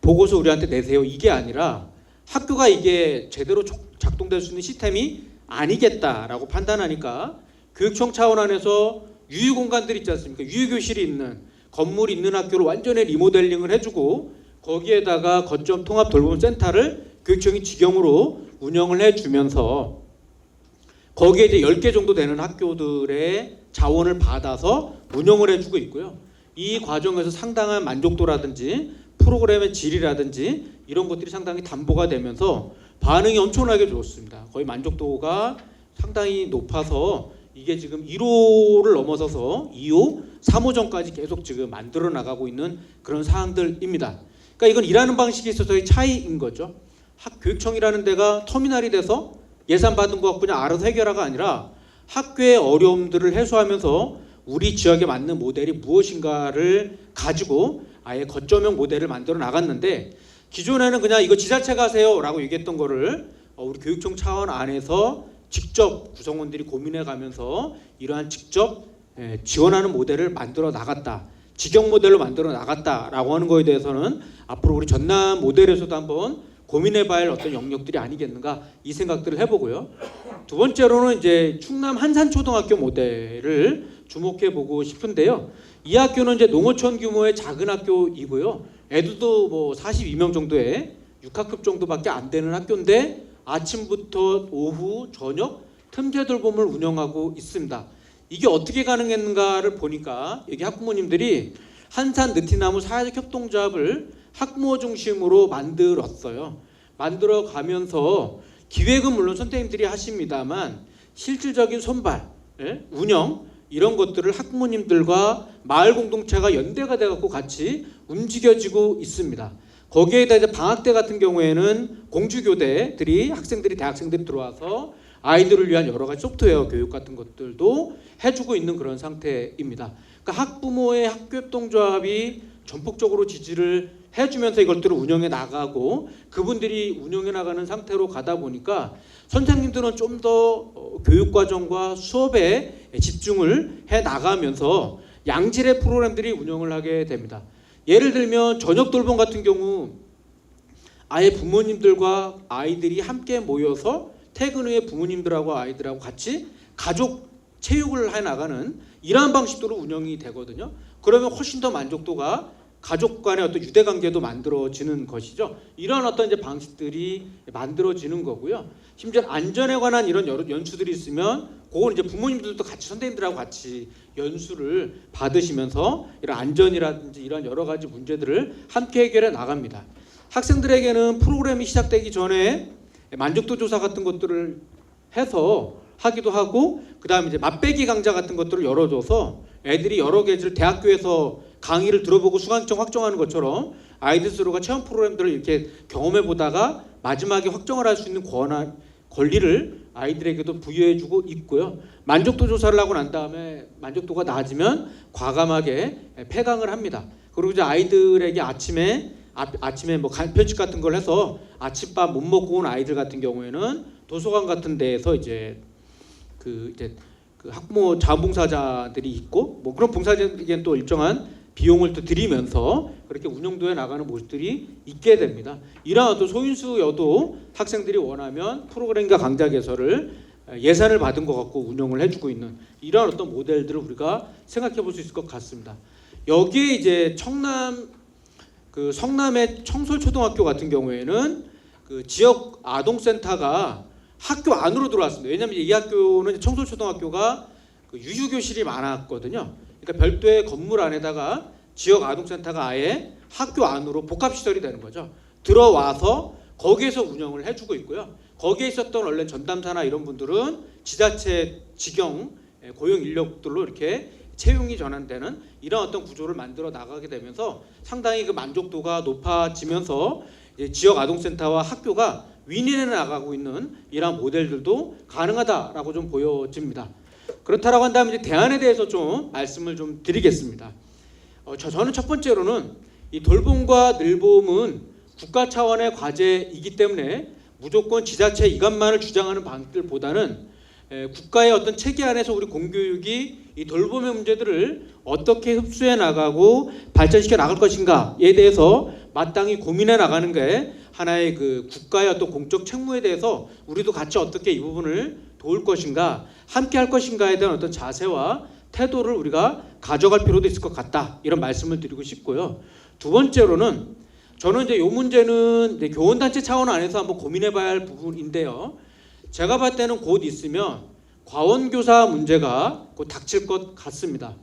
보고서 우리한테 내세요. 이게 아니라 학교가 이게 제대로 작동될 수 있는 시스템이 아니겠다라고 판단하니까 교육청 차원 안에서 유휴 공간들 있지 않습니까? 유휴 교실이 있는 건물이 있는 학교를 완전히 리모델링을 해주고 거기에다가 거점 통합 돌봄 센터를 교육청이 직영으로 운영을 해주면서 거기에 이제 10개 정도 되는 학교들의 자원을 받아서 운영을 해주고 있고요. 이 과정에서 상당한 만족도라든지 프로그램의 질이라든지 이런 것들이 상당히 담보가 되면서 반응이 엄청나게 좋습니다. 거의 만족도가 상당히 높아서 이게 지금 1호를 넘어서서 2호, 3호점까지 계속 지금 만들어 나가고 있는 그런 사항들입니다. 그러니까 이건 일하는 방식에 있어서의 차이인 거죠. 교육청이라는 데가 터미널이 돼서 예산 받은 거 그냥 알아서 해결하가 아니라 학교의 어려움들을 해소하면서 우리 지역에 맞는 모델이 무엇인가를 가지고 아예 거점형 모델을 만들어 나갔는데 기존에는 그냥 이거 지자체가 하세요 라고 얘기했던 거를 우리 교육청 차원 안에서 직접 구성원들이 고민해 가면서 이러한 직접 지원하는 모델을 만들어 나갔다. 직영 모델로 만들어 나갔다라고 하는 거에 대해서는 앞으로 우리 전남 모델에서도 한번 고민해봐야 할 어떤 영역들이 아니겠는가 이 생각들을 해보고요. 두 번째로는 이제 충남 한산초등학교 모델을 주목해보고 싶은데요. 이 학교는 이제 농어촌 규모의 작은 학교이고요. 애들도 뭐 42명 정도의 6학급 정도밖에 안 되는 학교인데 아침부터 오후, 저녁 틈새 돌봄을 운영하고 있습니다. 이게 어떻게 가능했는가를 보니까 여기 학부모님들이 한산 느티나무 사회적 협동조합을 학부모 중심으로 만들었어요. 만들어 가면서 기획은 물론 선생님들이 하십니다만 실질적인 손발, 운영 이런 것들을 학부모님들과 마을 공동체가 연대가 돼갖고 같이 움직여지고 있습니다. 거기에다 이제 방학 때 같은 경우에는 공주교대들이 학생들이 대학생들이 들어와서 아이들을 위한 여러 가지 소프트웨어 교육 같은 것들도 해주고 있는 그런 상태입니다. 그러니까 학부모의 학교협동조합이 전폭적으로 지지를 해주면서 이것들을 운영해 나가고 그분들이 운영해 나가는 상태로 가다 보니까 선생님들은 좀 더 교육과정과 수업에 집중을 해 나가면서 양질의 프로그램들이 운영을 하게 됩니다. 예를 들면 저녁 돌봄 같은 경우 아예 부모님들과 아이들이 함께 모여서 퇴근 후에 부모님들하고 아이들하고 같이 가족 체육을 해 나가는 이러한 방식으로 운영이 되거든요. 그러면 훨씬 더 만족도가 가족 간의 어떤 유대 관계도 만들어지는 것이죠. 이러한 어떤 이제 방식들이 만들어지는 거고요. 심지어 안전에 관한 이런 여러 연수들이 있으면 그건 이제 부모님들도 같이 선생님들하고 같이 연수를 받으시면서 이런 안전이라든지 이런 여러 가지 문제들을 함께 해결해 나갑니다. 학생들에게는 프로그램이 시작되기 전에 만족도 조사 같은 것들을 해서 하기도 하고 그다음에 이제 맛배기 강좌 같은 것들을 열어줘서 애들이 여러 가지를 대학교에서 강의를 들어보고 수강청 확정하는 것처럼 아이들 스스로가 체험 프로그램들을 이렇게 경험해 보다가 마지막에 확정을 할 수 있는 권리를 아이들에게도 부여해주고 있고요. 만족도 조사를 하고 난 다음에 만족도가 낮으면 과감하게 폐강을 합니다. 그리고 이제 아이들에게 아침에 뭐 간편식 같은 걸 해서 아침밥 못 먹고 온 아이들 같은 경우에는 도서관 같은 데에서 이제 그 학부모 자원봉사자들이 있고 뭐 그런 봉사자들에게는 또 일정한 비용을 또 드리면서 그렇게 운영도해 나가는 모습들이 있게 됩니다. 이러한 어떤 소인수여도 학생들이 원하면 프로그램과 강좌 개설을 예산을 받은 것 갖고 운영을 해주고 있는 이러한 어떤 모델들을 우리가 생각해 볼 수 있을 것 같습니다. 여기에 이제 성남의 청솔초등학교 같은 경우에는 그 지역 아동센터가 학교 안으로 들어왔습니다. 왜냐하면 이 학교는 청솔초등학교가 그 유휴교실이 많았거든요. 그러니까 별도의 건물 안에다가 지역 아동센터가 아예 학교 안으로 복합시설이 되는 거죠. 들어와서 거기에서 운영을 해주고 있고요. 거기에 있었던 원래 전담사나 이런 분들은 지자체 직영 고용 인력들로 이렇게 채용이 전환되는 이런 어떤 구조를 만들어 나가게 되면서 상당히 그 만족도가 높아지면서 지역 아동센터와 학교가 윈윈해 나가고 있는 이러한 모델들도 가능하다라고 좀 보여집니다. 그렇다라고 한다면 이제 대안에 대해서 좀 말씀을 좀 드리겠습니다. 저는 첫 번째로는 이 돌봄과 늘봄은 국가 차원의 과제이기 때문에 무조건 지자체 이것만을 주장하는 방식들보다는 국가의 어떤 체계 안에서 우리 공교육이 이 돌봄의 문제들을 어떻게 흡수해 나가고 발전시켜 나갈 것인가에 대해서 마땅히 고민해 나가는 게 하나의 그 국가의 어떤 공적 책무에 대해서 우리도 같이 어떻게 이 부분을 도울 것인가, 함께 할 것인가에 대한 어떤 자세와 태도를 우리가 가져갈 필요도 있을 것 같다. 이런 말씀을 드리고 싶고요. 두 번째로는 저는 이제 이 문제는 이제 교원단체 차원 안에서 한번 고민해봐야 할 부분인데요. 제가 봤을 때는 곧 있으면 과원교사 문제가 곧 닥칠 것 같습니다.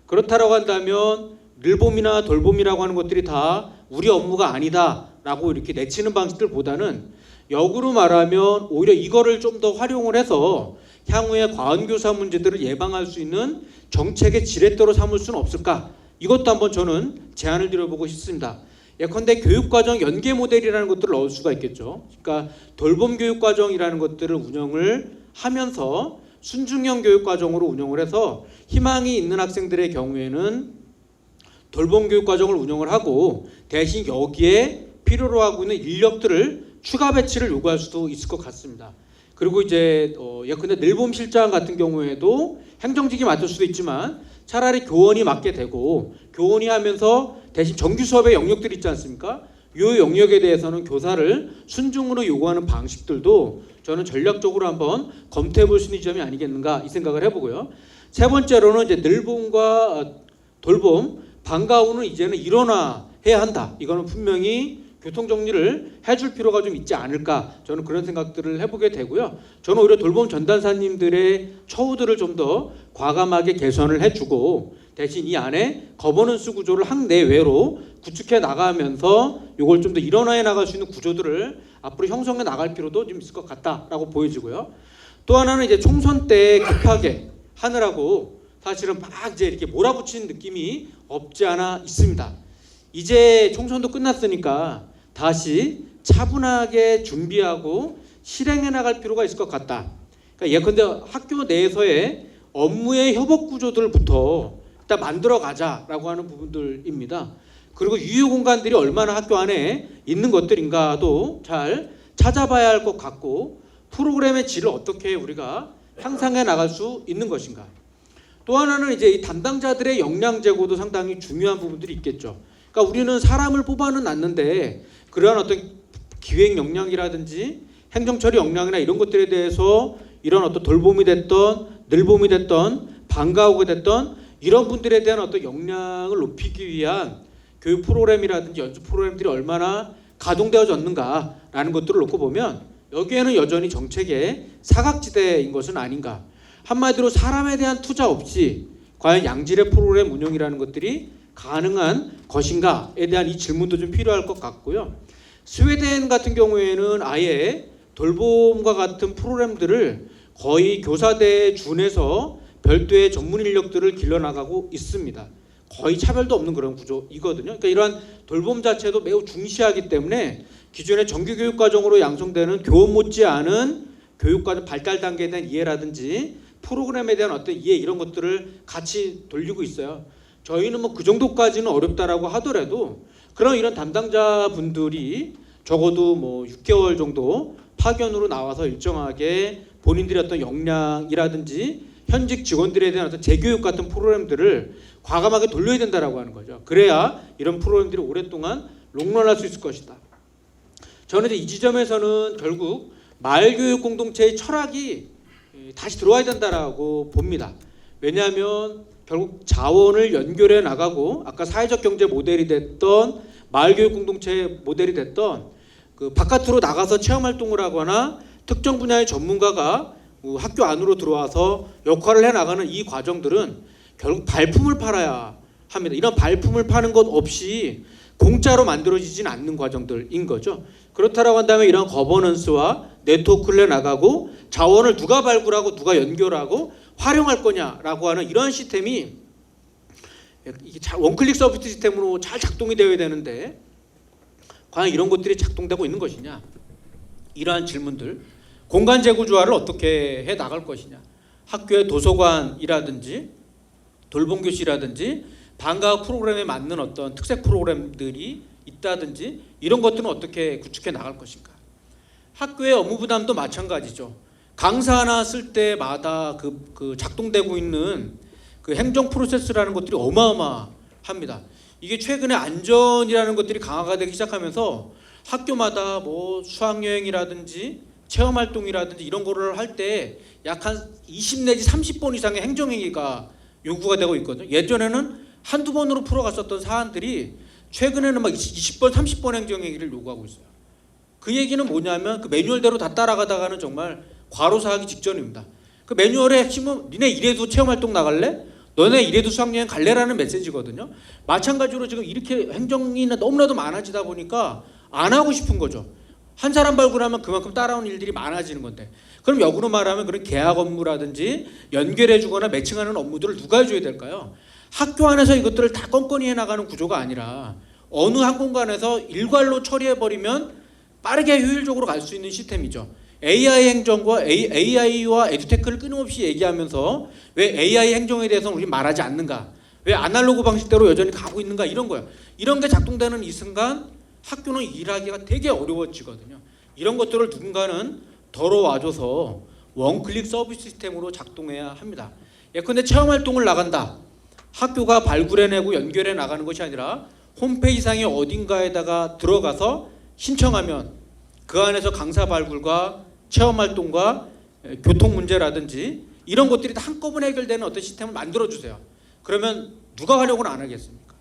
그렇다라고 한다면 늘봄이나 돌봄이라고 하는 것들이 다 우리 업무가 아니다라고 이렇게 내치는 방식들보다는 역으로 말하면 오히려 이거를 좀 더 활용을 해서 향후에 과원교사 문제들을 예방할 수 있는 정책의 지렛대로 삼을 수는 없을까? 이것도 한번 저는 제안을 드려보고 싶습니다. 예컨대 교육과정 연계 모델이라는 것들을 넣을 수가 있겠죠. 그러니까 돌봄 교육과정이라는 것들을 운영을 하면서 순중형 교육과정으로 운영을 해서 희망이 있는 학생들의 경우에는 돌봄 교육과정을 운영을 하고 대신 여기에 필요로 하고 있는 인력들을 추가 배치를 요구할 수도 있을 것 같습니다. 그리고 이제 예컨대 늘봄실장 같은 경우에도 행정직이 맡을 수도 있지만 차라리 교원이 맡게 되고 교원이 하면서 대신 정규 수업의 영역들이 있지 않습니까? 이 영역에 대해서는 교사를 순중으로 요구하는 방식들도 저는 전략적으로 한번 검토해 볼 수 있는 점이 아니겠는가 이 생각을 해보고요. 세 번째로는 이제 늘봄과 돌봄 방과 후는 이제는 일원화해야 한다. 이거는 분명히 교통 정리를 해줄 필요가 좀 있지 않을까 저는 그런 생각들을 해보게 되고요. 저는 오히려 돌봄 전담사님들의 처우들을 좀 더 과감하게 개선을 해주고 대신 이 안에 거버넌스 구조를 학내외로 구축해 나가면서 이걸 좀 더 일원화해 나갈 수 있는 구조들을 앞으로 형성해 나갈 필요도 좀 있을 것 같다라고 보여지고요. 또 하나는 이제 총선 때 급하게 하느라고 사실은 막 이제 이렇게 몰아붙이는 느낌이 없지 않아 있습니다. 이제 총선도 끝났으니까 다시 차분하게 준비하고 실행해 나갈 필요가 있을 것 같다. 그러니까 예컨대 학교 내에서의 업무의 협업 구조들부터 일단 만들어 가자라고 하는 부분들입니다. 그리고 유휴 공간들이 얼마나 학교 안에 있는 것들인가도 잘 찾아봐야 할 것 같고, 프로그램의 질을 어떻게 우리가 향상해 나갈 수 있는 것인가. 또 하나는 이제 이 담당자들의 역량 제고도 상당히 중요한 부분들이 있겠죠. 그러니까 우리는 사람을 뽑아는 놨는데 그러한 어떤 기획 역량이라든지 행정처리 역량이나 이런 것들에 대해서 이런 어떤 돌봄이 됐던 늘봄이 됐던 방과후가 됐던 이런 분들에 대한 어떤 역량을 높이기 위한 교육 프로그램이라든지 연수 프로그램들이 얼마나 가동되어졌는가라는 것들을 놓고 보면 여기에는 여전히 정책의 사각지대인 것은 아닌가. 한마디로 사람에 대한 투자 없이 과연 양질의 프로그램 운영이라는 것들이 가능한 것인가에 대한 이 질문도 좀 필요할 것 같고요. 스웨덴 같은 경우에는 아예 돌봄과 같은 프로그램들을 거의 교사대에 준해서 별도의 전문 인력들을 길러나가고 있습니다. 거의 차별도 없는 그런 구조이거든요. 그러니까 이러한 돌봄 자체도 매우 중시하기 때문에 기존의 정규교육 과정으로 양성되는 교원 못지않은 교육과정 발달 단계에 대한 이해라든지 프로그램에 대한 어떤 이해 이런 것들을 같이 돌리고 있어요. 저희는 뭐 그 정도까지는 어렵다라고 하더라도 그런 이런 담당자분들이 적어도 뭐 6개월 정도 파견으로 나와서 일정하게 본인들의 어떤 역량이라든지 현직 직원들에 대한 어떤 재교육 같은 프로그램들을 과감하게 돌려야 된다라고 하는 거죠. 그래야 이런 프로그램들이 오랫동안 롱런할 수 있을 것이다. 저는 이제 이 지점에서는 결국 마을교육 공동체의 철학이 다시 들어와야 된다라고 봅니다. 왜냐하면 결국 자원을 연결해 나가고 아까 사회적 경제 모델이 됐던 마을교육 공동체 모델이 됐던 그 바깥으로 나가서 체험 활동을 하거나 특정 분야의 전문가가 학교 안으로 들어와서 역할을 해 나가는 이 과정들은 결국 발품을 팔아야 합니다. 이런 발품을 파는 것 없이 공짜로 만들어지진 않는 과정들인 거죠. 그렇다라고 한다면 이런 거버넌스와 네트워크를 해 나가고 자원을 누가 발굴하고 누가 연결하고 활용할 거냐라고 하는 이러한 시스템이 이게 원클릭 서비스 시스템으로 잘 작동이 되어야 되는데 과연 이런 것들이 작동되고 있는 것이냐, 이러한 질문들, 공간 재구조화를 어떻게 해 나갈 것이냐, 학교의 도서관이라든지 돌봄교실이라든지 방과후 프로그램에 맞는 어떤 특색 프로그램들이 있다든지 이런 것들은 어떻게 구축해 나갈 것인가. 학교의 업무 부담도 마찬가지죠. 강사 하나 쓸 때마다 그 작동되고 있는 그 행정 프로세스라는 것들이 어마어마합니다. 이게 최근에 안전이라는 것들이 강화가 되기 시작하면서 학교마다 뭐 수학여행이라든지 체험활동이라든지 이런 거를 할 때 약 한 20 내지 30번 이상의 행정행위가 요구가 되고 있거든요. 예전에는 한두 번으로 풀어갔었던 사안들이 최근에는 막 20번, 30번 행정행위를 요구하고 있어요. 그 얘기는 뭐냐면 그 매뉴얼대로 다 따라가다가는 정말 과로사하기 직전입니다. 그 매뉴얼의 핵심은 니네 이래도 체험활동 나갈래? 너네 이래도 수학여행 갈래라는 메시지거든요. 마찬가지로 지금 이렇게 행정이 너무나도 많아지다 보니까 안 하고 싶은 거죠. 한 사람 발굴하면 그만큼 따라오는 일들이 많아지는 건데, 그럼 역으로 말하면 그런 계약 업무라든지 연결해주거나 매칭하는 업무들을 누가 해줘야 될까요? 학교 안에서 이것들을 다 껌껌이 해나가는 구조가 아니라 어느 한 공간에서 일괄로 처리해버리면 빠르게 효율적으로 갈 수 있는 시스템이죠. AI 행정과 AI와 에듀테크를 끊임없이 얘기하면서 왜 AI 행정에 대해서는 우리 말하지 않는가? 왜 아날로그 방식대로 여전히 가고 있는가? 이런 거예요. 이런 게 작동되는 이 순간 학교는 일하기가 되게 어려워지거든요. 이런 것들을 누군가는 덜어와줘서 원클릭 서비스 시스템으로 작동해야 합니다. 예컨대 체험활동을 나간다. 학교가 발굴해내고 연결해 나가는 것이 아니라 홈페이지상의 어딘가에다가 들어가서 신청하면 그 안에서 강사 발굴과 체험활동과 교통 문제라든지 이런 것들이 다 한꺼번에 해결되는 어떤 시스템을 만들어주세요. 그러면 누가 활용을 안 하겠습니까?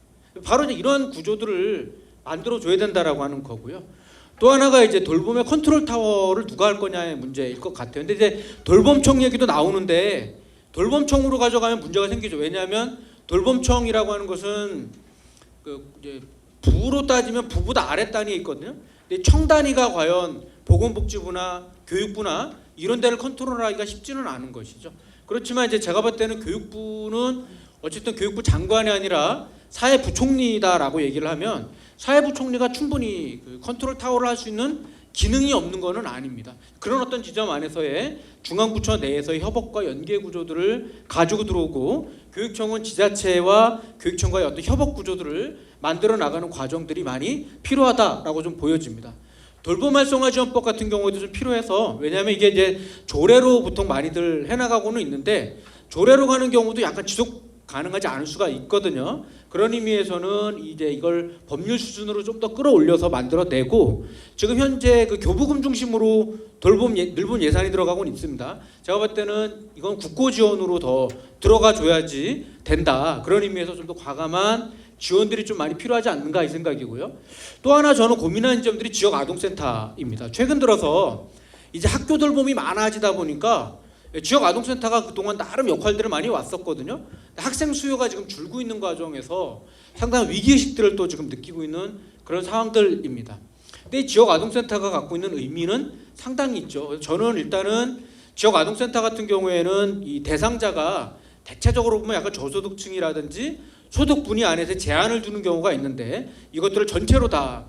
바로 이런 구조들을 만들어줘야 된다라고 하는 거고요. 또 하나가 이제 돌봄의 컨트롤 타워를 누가 할 거냐의 문제일 것 같아요. 근데 이제 돌봄청 얘기도 나오는데 돌봄청으로 가져가면 문제가 생기죠. 왜냐하면 돌봄청이라고 하는 것은 이제 부로 따지면 부보다 아래 단위에 있거든요. 근데 청 단위가 과연 보건복지부나 교육부나 이런 데를 컨트롤하기가 쉽지는 않은 것이죠. 그렇지만 이제 제가 볼 때는 교육부는 어쨌든 교육부 장관이 아니라 사회부총리다라고 얘기를 하면 사회부 총리가 충분히 그 컨트롤 타워를 할 수 있는 기능이 없는 것은 아닙니다. 그런 어떤 지점 안에서의 중앙부처 내에서의 협업과 연계 구조들을 가지고 들어오고 교육청은 지자체와 교육청과의 어떤 협업 구조들을 만들어 나가는 과정들이 많이 필요하다라고 좀 보여집니다. 돌봄 활성화 지원법 같은 경우에도 좀 필요해서, 왜냐하면 이게 이제 조례로 보통 많이들 해나가고는 있는데 조례로 가는 경우도 약간 지속 가능하지 않을 수가 있거든요. 그런 의미에서는 이제 이걸 법률 수준으로 좀 더 끌어올려서 만들어내고, 지금 현재 그 교부금 중심으로 돌봄 늘본 예산이 들어가고는 있습니다. 제가 볼 때는 이건 국고 지원으로 더 들어가 줘야지 된다. 그런 의미에서 좀 더 과감한 지원들이 좀 많이 필요하지 않는가 이 생각이고요. 또 하나 저는 고민하는 점들이 지역 아동센터입니다. 최근 들어서 이제 학교 돌봄이 많아지다 보니까 지역 아동센터가 그동안 나름 역할들을 많이 왔었거든요. 학생 수요가 지금 줄고 있는 과정에서 상당한 위기의식들을 또 지금 느끼고 있는 그런 상황들입니다. 근데 이 지역 아동센터가 갖고 있는 의미는 상당히 있죠. 저는 일단은 지역 아동센터 같은 경우에는 이 대상자가 대체적으로 보면 약간 저소득층이라든지 소득 분위 안에서 제한을 두는 경우가 있는데, 이것들을 전체로 다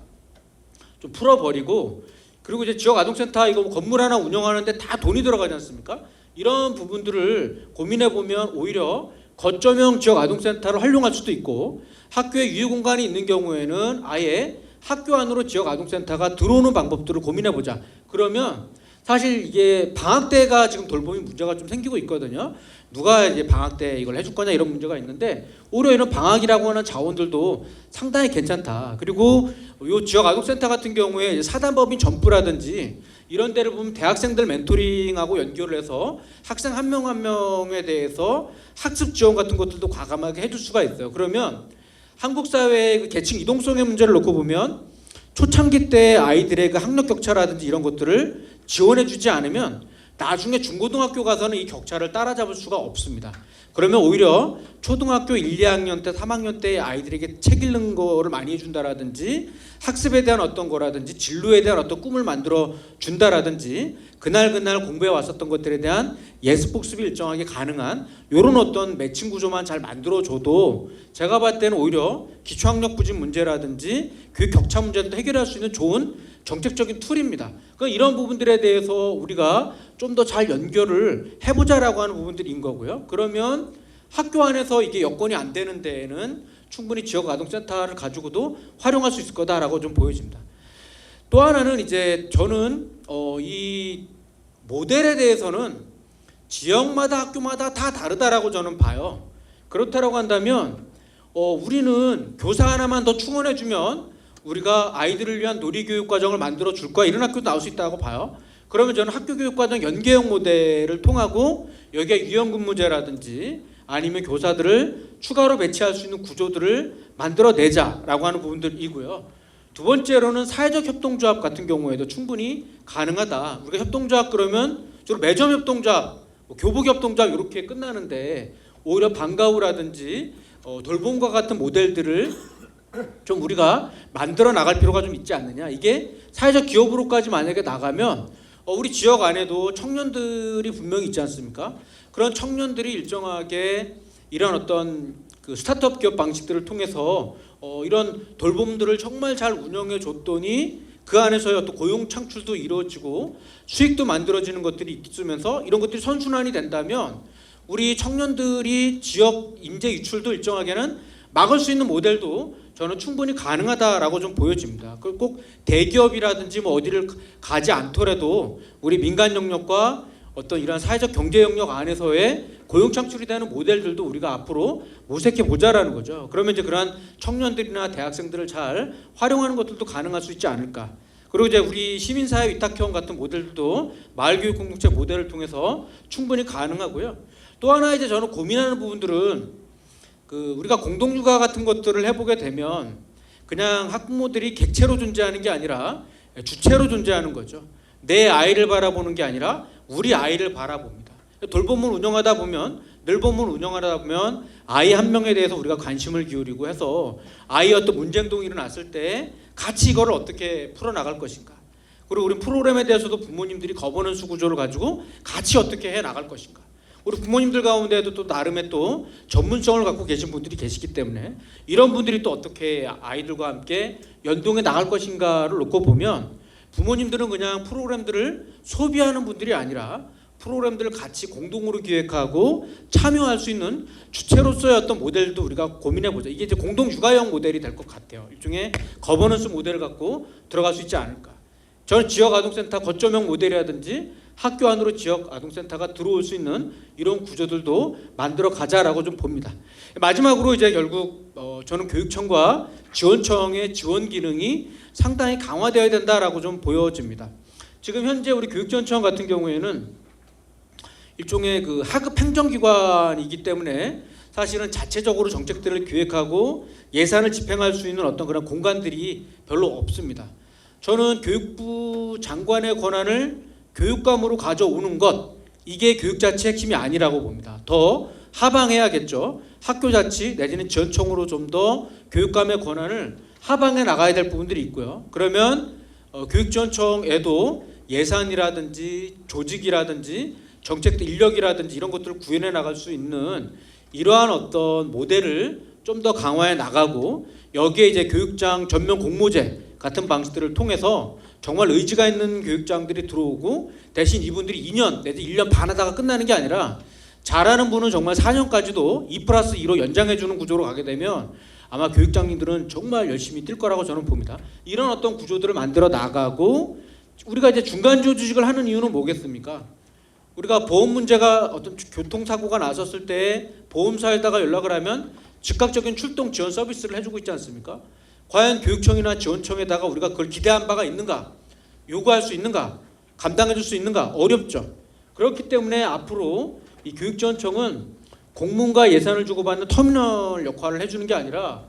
좀 풀어버리고, 그리고 이제 지역 아동센터 이거 건물 하나 운영하는데 다 돈이 들어가지 않습니까? 이런 부분들을 고민해 보면 오히려 거점형 지역 아동센터를 활용할 수도 있고, 학교에 유휴 공간이 있는 경우에는 아예 학교 안으로 지역 아동센터가 들어오는 방법들을 고민해 보자. 그러면 사실 이게 방학 때가 지금 돌봄이 문제가 좀 생기고 있거든요. 누가 이제 방학 때 이걸 해줄 거냐 이런 문제가 있는데, 오히려 이런 방학이라고 하는 자원들도 상당히 괜찮다. 그리고 요 지역 아동센터 같은 경우에 사단법인 점프라든지 이런 데를 보면 대학생들 멘토링하고 연결을 해서 학생 한 명 한 명에 대해서 학습 지원 같은 것들도 과감하게 해줄 수가 있어요. 그러면 한국 사회의 그 계층 이동성의 문제를 놓고 보면 초창기 때 아이들의 그 학력 격차라든지 이런 것들을 지원해주지 않으면 나중에 중고등학교 가서는 이 격차를 따라잡을 수가 없습니다. 그러면 오히려 초등학교 1, 2학년 때, 3학년 때 아이들에게 책 읽는 거를 많이 해준다라든지, 학습에 대한 어떤 거라든지, 진로에 대한 어떤 꿈을 만들어 준다라든지, 그날 공부해 왔었던 것들에 대한 예습 복습이 일정하게 가능한 이런 어떤 매칭 구조만 잘 만들어줘도 제가 봤을 때는 오히려 기초학력 부진 문제라든지 교육 격차 문제도 해결할 수 있는 좋은 정책적인 툴입니다. 그러니까 이런 부분들에 대해서 우리가 좀 더 잘 연결을 해보자라고 하는 부분들인 거고요. 그러면 학교 안에서 이게 여건이 안 되는 데에는 충분히 지역 아동센터를 가지고도 활용할 수 있을 거다라고 좀 보여집니다. 또 하나는 이제 저는 이 모델에 대해서는 지역마다 학교마다 다 다르다라고 저는 봐요. 그렇다라고 한다면 우리는 교사 하나만 더 충원해주면 우리가 아이들을 위한 놀이교육 과정을 만들어 줄 거야, 이런 학교도 나올 수 있다고 봐요. 그러면 저는 학교교육과정 연계형 모델을 통하고 여기에 유연근무제라든지 아니면 교사들을 추가로 배치할 수 있는 구조들을 만들어내자라고 하는 부분들이고요. 두 번째로는 사회적 협동조합 같은 경우에도 충분히 가능하다. 우리가 협동조합 그러면 주로 매점 협동조합, 교복 협동조합 이렇게 끝나는데, 오히려 방과후라든지 돌봄과 같은 모델들을 좀 우리가 만들어 나갈 필요가 좀 있지 않느냐. 이게 사회적 기업으로까지 만약에 나가면 우리 지역 안에도 청년들이 분명히 있지 않습니까? 그런 청년들이 일정하게 이런 어떤 그 스타트업 기업 방식들을 통해서 이런 돌봄들을 정말 잘 운영해 줬더니 그 안에서의 어떤 고용 창출도 이루어지고 수익도 만들어지는 것들이 있으면서 이런 것들이 선순환이 된다면 우리 청년들이 지역 인재 유출도 일정하게는 막을 수 있는 모델도 저는 충분히 가능하다라고 좀 보여집니다. 꼭 대기업이라든지 뭐 어디를 가지 않더라도 우리 민간 영역과 어떤 이런 사회적 경제 영역 안에서의 고용 창출이 되는 모델들도 우리가 앞으로 모색해 보자라는 거죠. 그러면 이제 그러한 청년들이나 대학생들을 잘 활용하는 것들도 가능할 수 있지 않을까. 그리고 이제 우리 시민사회 위탁형 같은 모델도 마을교육 공동체 모델을 통해서 충분히 가능하고요. 또 하나 이제 저는 고민하는 부분들은 우리가 공동육아 같은 것들을 해보게 되면 그냥 학부모들이 객체로 존재하는 게 아니라 주체로 존재하는 거죠. 내 아이를 바라보는 게 아니라 우리 아이를 바라봅니다. 돌봄을 운영하다 보면, 늘봄을 운영하다 보면 아이 한 명에 대해서 우리가 관심을 기울이고 해서 아이의 어떤 문제 행동이 일어났을 때 같이 이거를 어떻게 풀어나갈 것인가. 그리고 우리 프로그램에 대해서도 부모님들이 거버넌스 구조를 가지고 같이 어떻게 해 나갈 것인가. 우리 부모님들 가운데도 또 나름의 또 전문성을 갖고 계신 분들이 계시기 때문에 이런 분들이 또 어떻게 아이들과 함께 연동해 나갈 것인가를 놓고 보면 부모님들은 그냥 프로그램들을 소비하는 분들이 아니라 프로그램들을 같이 공동으로 기획하고 참여할 수 있는 주체로서의 어떤 모델도 우리가 고민해 보자. 이게 이제 공동 육아형 모델이 될 것 같아요. 일종의 거버넌스 모델을 갖고 들어갈 수 있지 않을까. 저는 지역 아동센터 거점형 모델이라든지 학교 안으로 지역 아동센터가 들어올 수 있는 이런 구조들도 만들어 가자라고 좀 봅니다. 마지막으로 이제 결국 저는 교육청과 지원청의 지원 기능이 상당히 강화되어야 된다라고 좀 보여집니다. 지금 현재 우리 교육지원청 같은 경우에는 일종의 그 하급 행정기관이기 때문에 사실은 자체적으로 정책들을 기획하고 예산을 집행할 수 있는 어떤 그런 공간들이 별로 없습니다. 저는 교육부 장관의 권한을 교육감으로 가져오는 것, 이게 교육 자체의 핵심이 아니라고 봅니다. 더 하방해야겠죠. 학교 자치 내지는 지원청으로 좀 더 교육감의 권한을 하방해 나가야 될 부분들이 있고요. 그러면 교육지원청에도 예산이라든지 조직이라든지 정책들 인력이라든지 이런 것들을 구현해 나갈 수 있는 이러한 어떤 모델을 좀 더 강화해 나가고 여기에 이제 교육장 전면 공모제 같은 방식들을 통해서 정말 의지가 있는 교육장들이 들어오고 대신 이분들이 2년 내지 1년 반 하다가 끝나는 게 아니라 잘하는 분은 정말 4년까지도 2+2로 연장해주는 구조로 가게 되면 아마 교육장님들은 정말 열심히 뛸 거라고 저는 봅니다. 이런 어떤 구조들을 만들어 나가고 우리가 이제 중간 조직을 하는 이유는 뭐겠습니까? 우리가 보험 문제가 어떤 교통사고가 났었을 때 보험사에다가 연락을 하면 즉각적인 출동 지원 서비스를 해주고 있지 않습니까? 과연 교육청이나 지원청에다가 우리가 그걸 기대한 바가 있는가? 요구할 수 있는가? 감당해 줄 수 있는가? 어렵죠. 그렇기 때문에 앞으로 이 교육지원청은 공문과 예산을 주고받는 터미널 역할을 해주는 게 아니라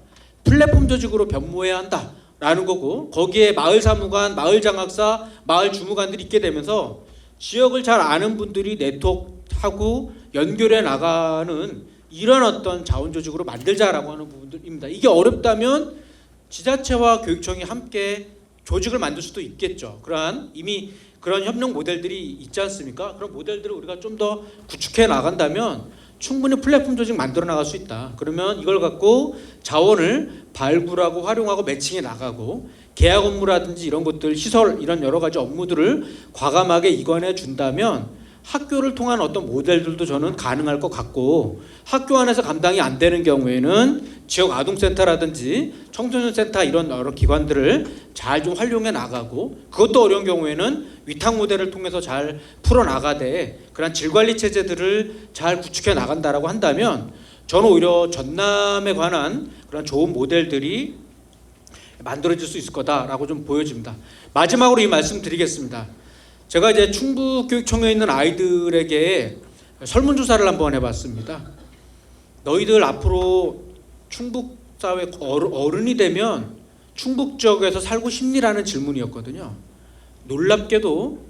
플랫폼 조직으로 변모해야 한다라는 거고 거기에 마을 사무관, 마을 장학사, 마을 주무관들이 있게 되면서 지역을 잘 아는 분들이 네트워크하고 연결해 나가는 이런 어떤 자원 조직으로 만들자라고 하는 부분들입니다. 이게 어렵다면 지자체와 교육청이 함께 조직을 만들 수도 있겠죠. 이미 그런 협력 모델들이 있지 않습니까? 그런 모델들을 우리가 좀 더 구축해 나간다면 충분히 플랫폼 조직 만들어 나갈 수 있다. 그러면 이걸 갖고 자원을 발굴하고 활용하고 매칭해 나가고 계약 업무라든지 이런 것들, 시설 이런 여러 가지 업무들을 과감하게 이관해 준다면 학교를 통한 어떤 모델들도 저는 가능할 것 같고 학교 안에서 감당이 안 되는 경우에는 지역 아동센터라든지 청소년센터 이런 여러 기관들을 잘 좀 활용해 나가고 그것도 어려운 경우에는 위탁 모델을 통해서 잘 풀어나가되 그런 질관리 체제들을 잘 구축해 나간다라고 한다면 저는 오히려 전남에 관한 그런 좋은 모델들이 만들어질 수 있을 거다라고 좀 보여집니다. 마지막으로 이 말씀 드리겠습니다. 제가 이제 충북교육청에 있는 아이들에게 설문조사를 한번 해봤습니다. 너희들 앞으로 충북 사회 어른이 되면 충북 지역에서 살고 싶니라는 질문이었거든요. 놀랍게도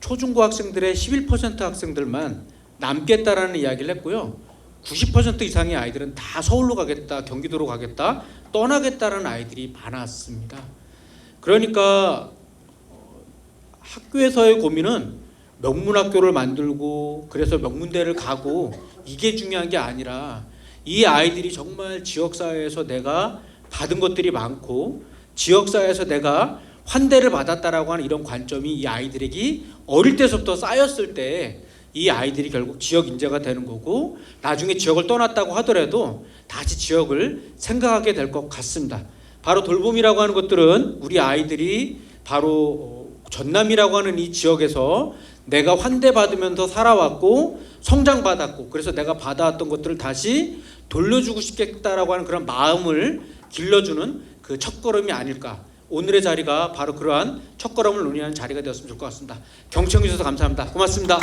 초중고 학생들의 11% 학생들만 남겠다라는 이야기를 했고요. 90% 이상의 아이들은 다 서울로 가겠다, 경기도로 가겠다, 떠나겠다라는 아이들이 많았습니다. 그러니까 학교에서의 고민은 명문학교를 만들고 그래서 명문대를 가고 이게 중요한 게 아니라 이 아이들이 정말 지역사회에서 내가 받은 것들이 많고 지역사회에서 내가 환대를 받았다라고 하는 이런 관점이 이 아이들에게 어릴 때부터 쌓였을 때 이 아이들이 결국 지역 인재가 되는 거고 나중에 지역을 떠났다고 하더라도 다시 지역을 생각하게 될 것 같습니다. 바로 돌봄이라고 하는 것들은 우리 아이들이 바로 전남이라고 하는 이 지역에서 내가 환대받으면서 살아왔고 성장받았고 그래서 내가 받아왔던 것들을 다시 돌려주고 싶겠다라고 하는 그런 마음을 길러주는 그 첫걸음이 아닐까. 오늘의 자리가 바로 그러한 첫걸음을 논의하는 자리가 되었으면 좋을 것 같습니다. 경청해 주셔서 감사합니다. 고맙습니다.